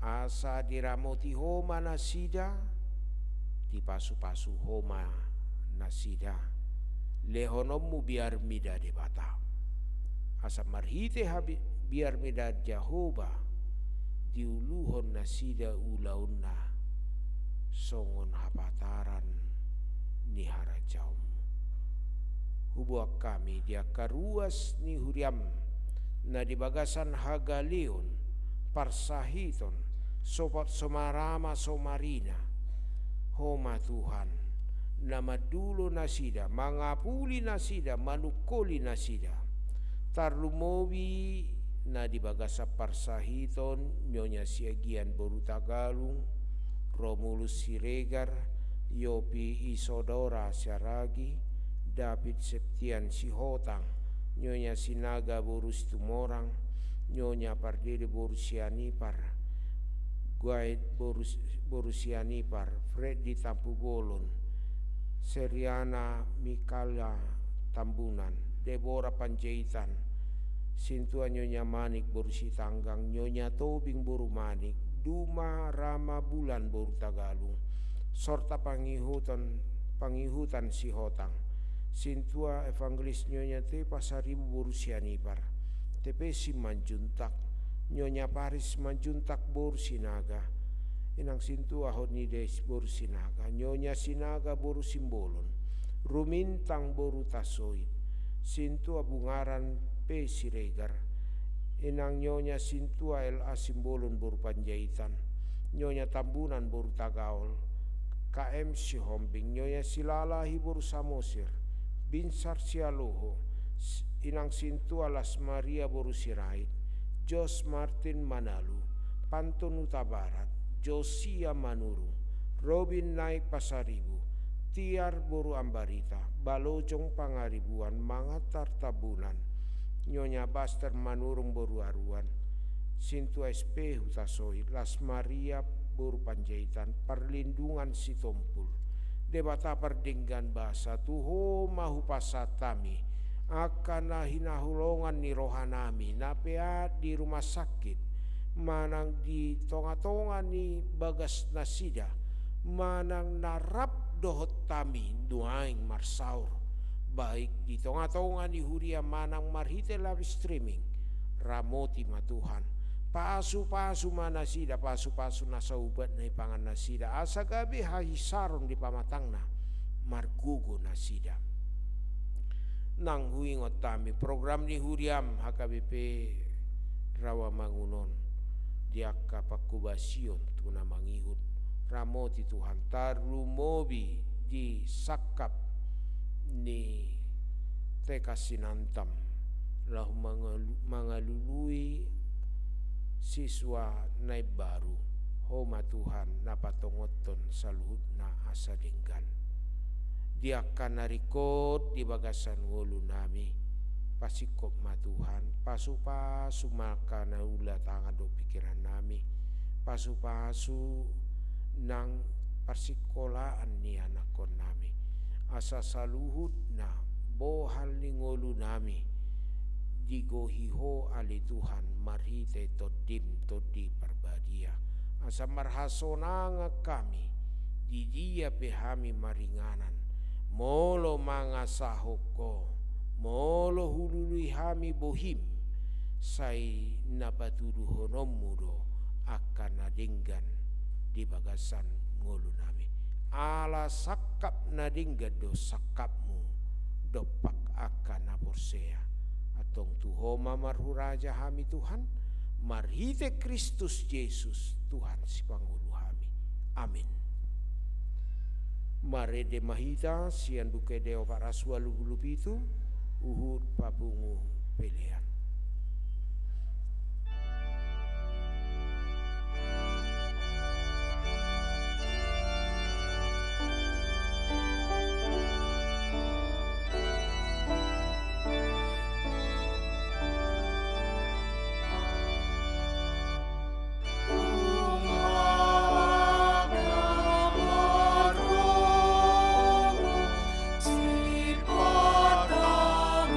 asa diramoti homa nasida, di pasu-pasu homa nasida, lehonommu biar mida debata, asa marhite biar mida Jehovah, diuluhon nasida ulaunna songon hapataran ni harajaum. Hubuak kami dia karuas ni huriam na di bagasan hagaleon parsahiton sopat somarama somarina homa Tuhan nama dulu nasida mangapuli nasida manukoli nasida tarlumowi na di bagasa parsahiton nyonya siagian boru Tagalung Romulus Siregar Yopi Isodora Syaragi David Septian Sihotang Nyonya Sinaga Borus Tumorang Nyonya Pardede Borusianipar Guaid Borusianipar Freddy Tampubolon Seriana Mikala Tambunan Deborah Panjaitan Sintua Nyonya Manik Borusi Tanggang Nyonya Tobing Boru Manik Duma Rama Bulan Boru Tagalung Sorta Pangihutan Sihotang Sintua Evangelis Nyonya Te Pasaribu Borusianipar Tepe si Manjuntak Nyonya Paris Manjuntak Borusinaga Inang Sintua Honides Borusinaga Nyonya Sinaga Borusimbolon Rumintang Boru Tasoid Sintua Bungaran P. Siregar Inang Nyonya Sintua El Asimbolon Boru Panjaitan Nyonya Tambunan Boru Tagaol KM Sihombing Nyonya Silalahi Boru Samosir Binsar Sialoho Inang Sintua Las Maria Boru Sirait Jos Martin Manalu Panton Uta Barat Josia Manuru Robin Naik Pasaribu Tiar Boru Ambarita Balojong Pangaribuan Mangatar Tabunan Nyonya Baster Manurung Boru Aruan Sintua SP Hutasoid Las Maria Boru Panjaitan Perlindungan Sitompul Debata perdinggan bahasa tuho mahu pasatami akan hinahulongan ni rohanami napea di rumah sakit manang di tonga-tonga ni bagas nasida manang narap dohot tami duaing marsaur baik di tonga-tonga ni huria manang marhite live streaming ramoti matuhan pasu-pasu mana sida pasu-pasu nasa ubat na ipangan nasida asa gabi hahisaron di pamatangna margugo nasida nang huingot tami program ni huriam HKBP Rawamangunon diaka pakubasion tuna mangihut ramoti Tuhan tarumobi di sakap ni teka sinantam lahu mangalului siswa naib baru homa Tuhan napatongoton saluhut na asa denggan dia akan narikot di bagasan wolu nami pasikop ma Tuhan pasu-pasu maka na ula tangan do pikiran nami pasu-pasu nang persikolaan ni anakon nami asa saluhut na bohal ni ngolu nami digohiho ali Tuhan marhite todim todi perbadia asa marhasonanga kami di dia pehami maringanan molo mangasahoko molo hulului hami bohim sai napatudu honomudo akan nadinggan di bagasan ngolu nami ala sakap nadinggan do sakapmu dopak akan naporsea atong tuhoma marhuraja hami Tuhan marhite Kristus Yesus Tuhan si Panghulu hami amin. Marede mahita sian buke deo paraswa lupitu uhud papungu pelean. Patang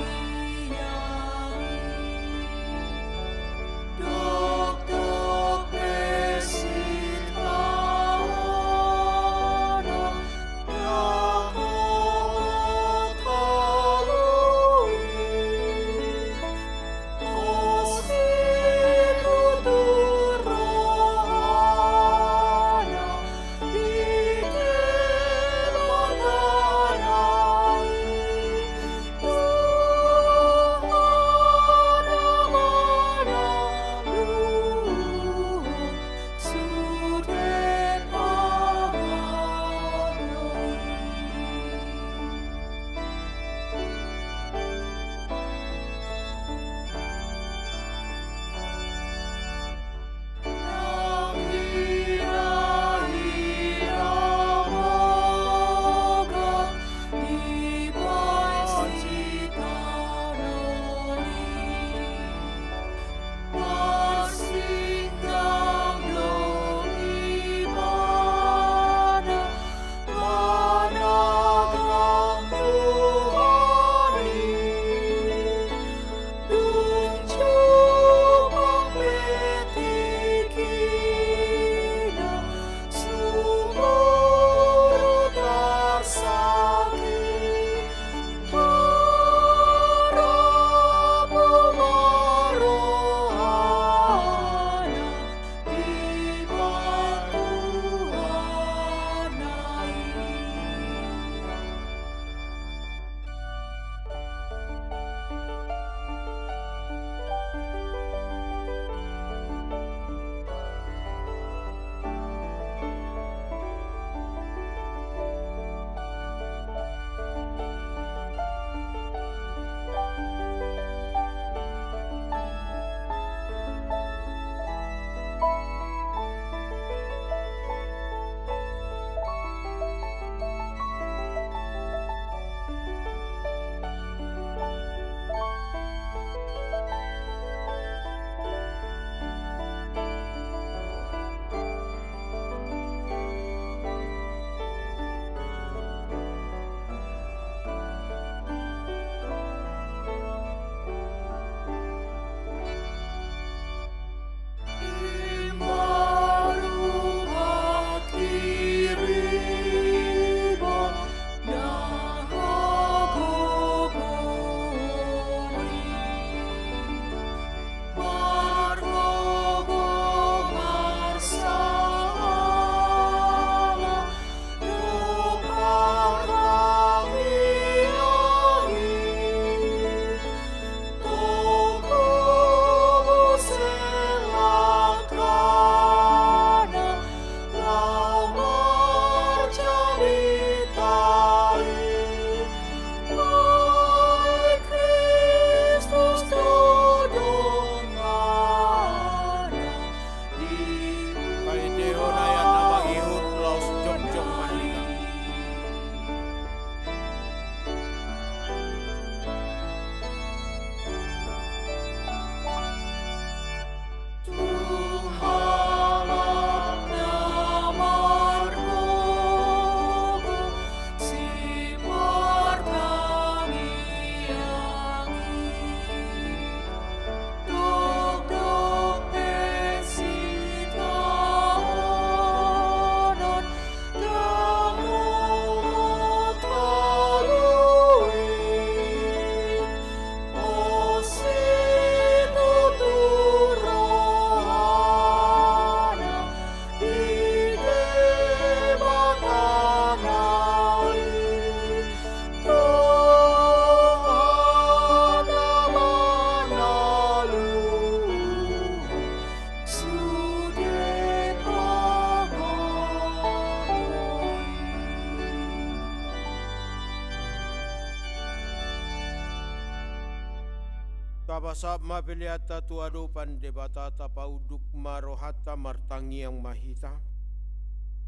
Tabasap mapiliata tuado pandebata tapauduk marohata martangi yang mahita.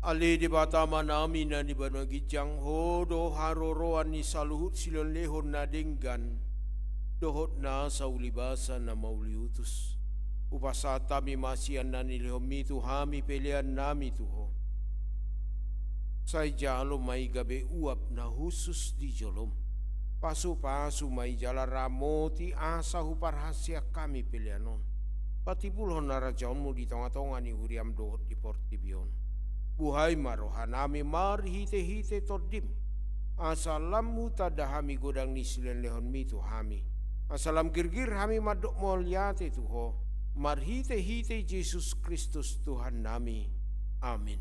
Ali di bata manami na di banagi jang hodo haroroan ni saluhut silon lehon na denggan. Dohot na sa ulibasa na mauliutus. Upasata mi masian na nilihomi tuhami pelian nami tuho. Say jalo may gabe uap na husus di jolom. Pasu-pasu may jala ramoti asa huparhasya kami pelianon. Patipulhon na rajaonmu di tonga-tonga ni huriam dohot di portibion. Buhay marohanami marhite-hite tordim. Asalamu tadahami godang ni silen lehon mitu hami. Asalam girgir hami madok molyate tuho. Marhite-hite Yesus Kristus Tuhan nami. Amin.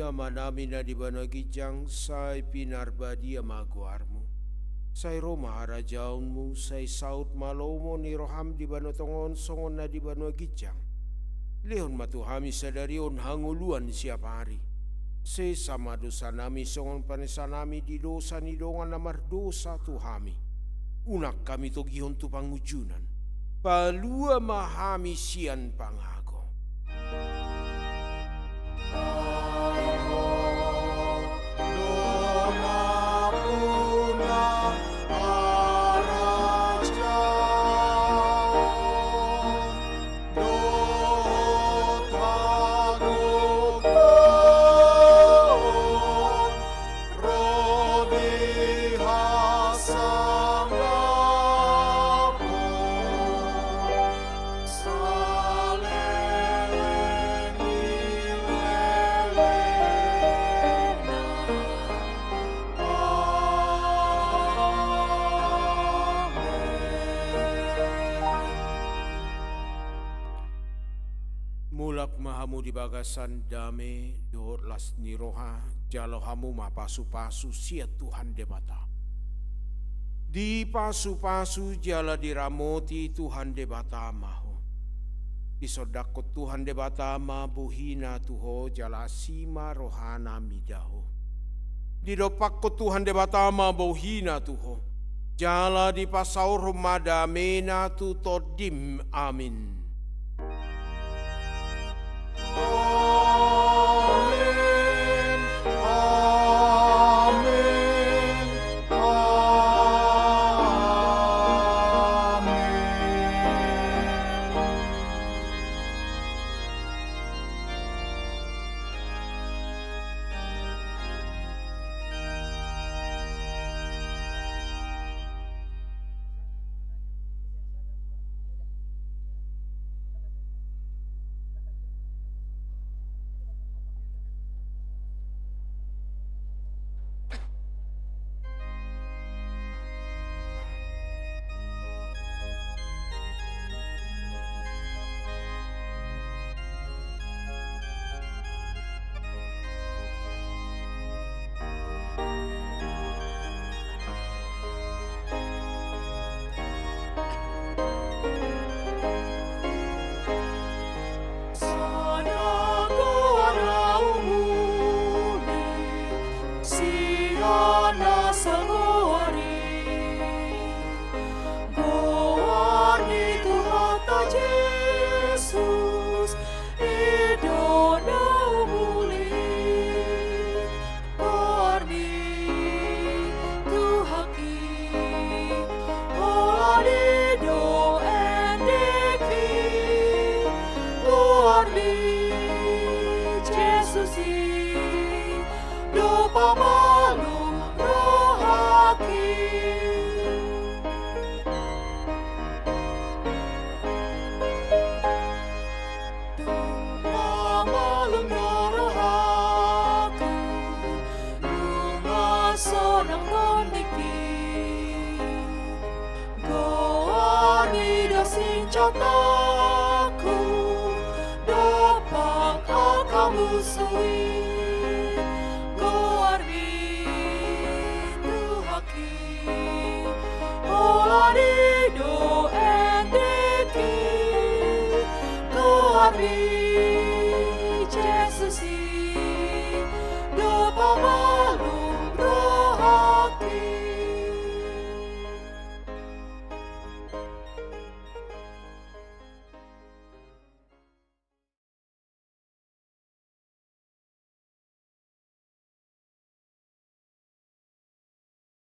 Manami na di banagi jang say pinarbadi amaguarmu. Say Roma harajaunmu, say saut malomo ni roham di banotongon songon na di banagi jang. Lehon matuhami sadarion hanguluan siap hari. Say sama dosa nami songon panesanami di dosa ni dongan namar dosa tuhami. Unak kami togihon tu pangujunan. Palua mahami sian pangago. Di bagasan dame dohot las niroha jalo hamu ma pasu-pasu sia Tuhan debata. Di pasu-pasu jala diramoti Tuhan debata maho. Di sodakot Tuhan debata ma buhina tuho jala sima rohana midaho. Di dopakot Tuhan debata ma buhina tuho jala di pasaur madamena tu todim amin. Amin, amin, amin. senjataku dapat akan musuhi. Gorbi tuhaki olari do endeki. Gorbi Jesusi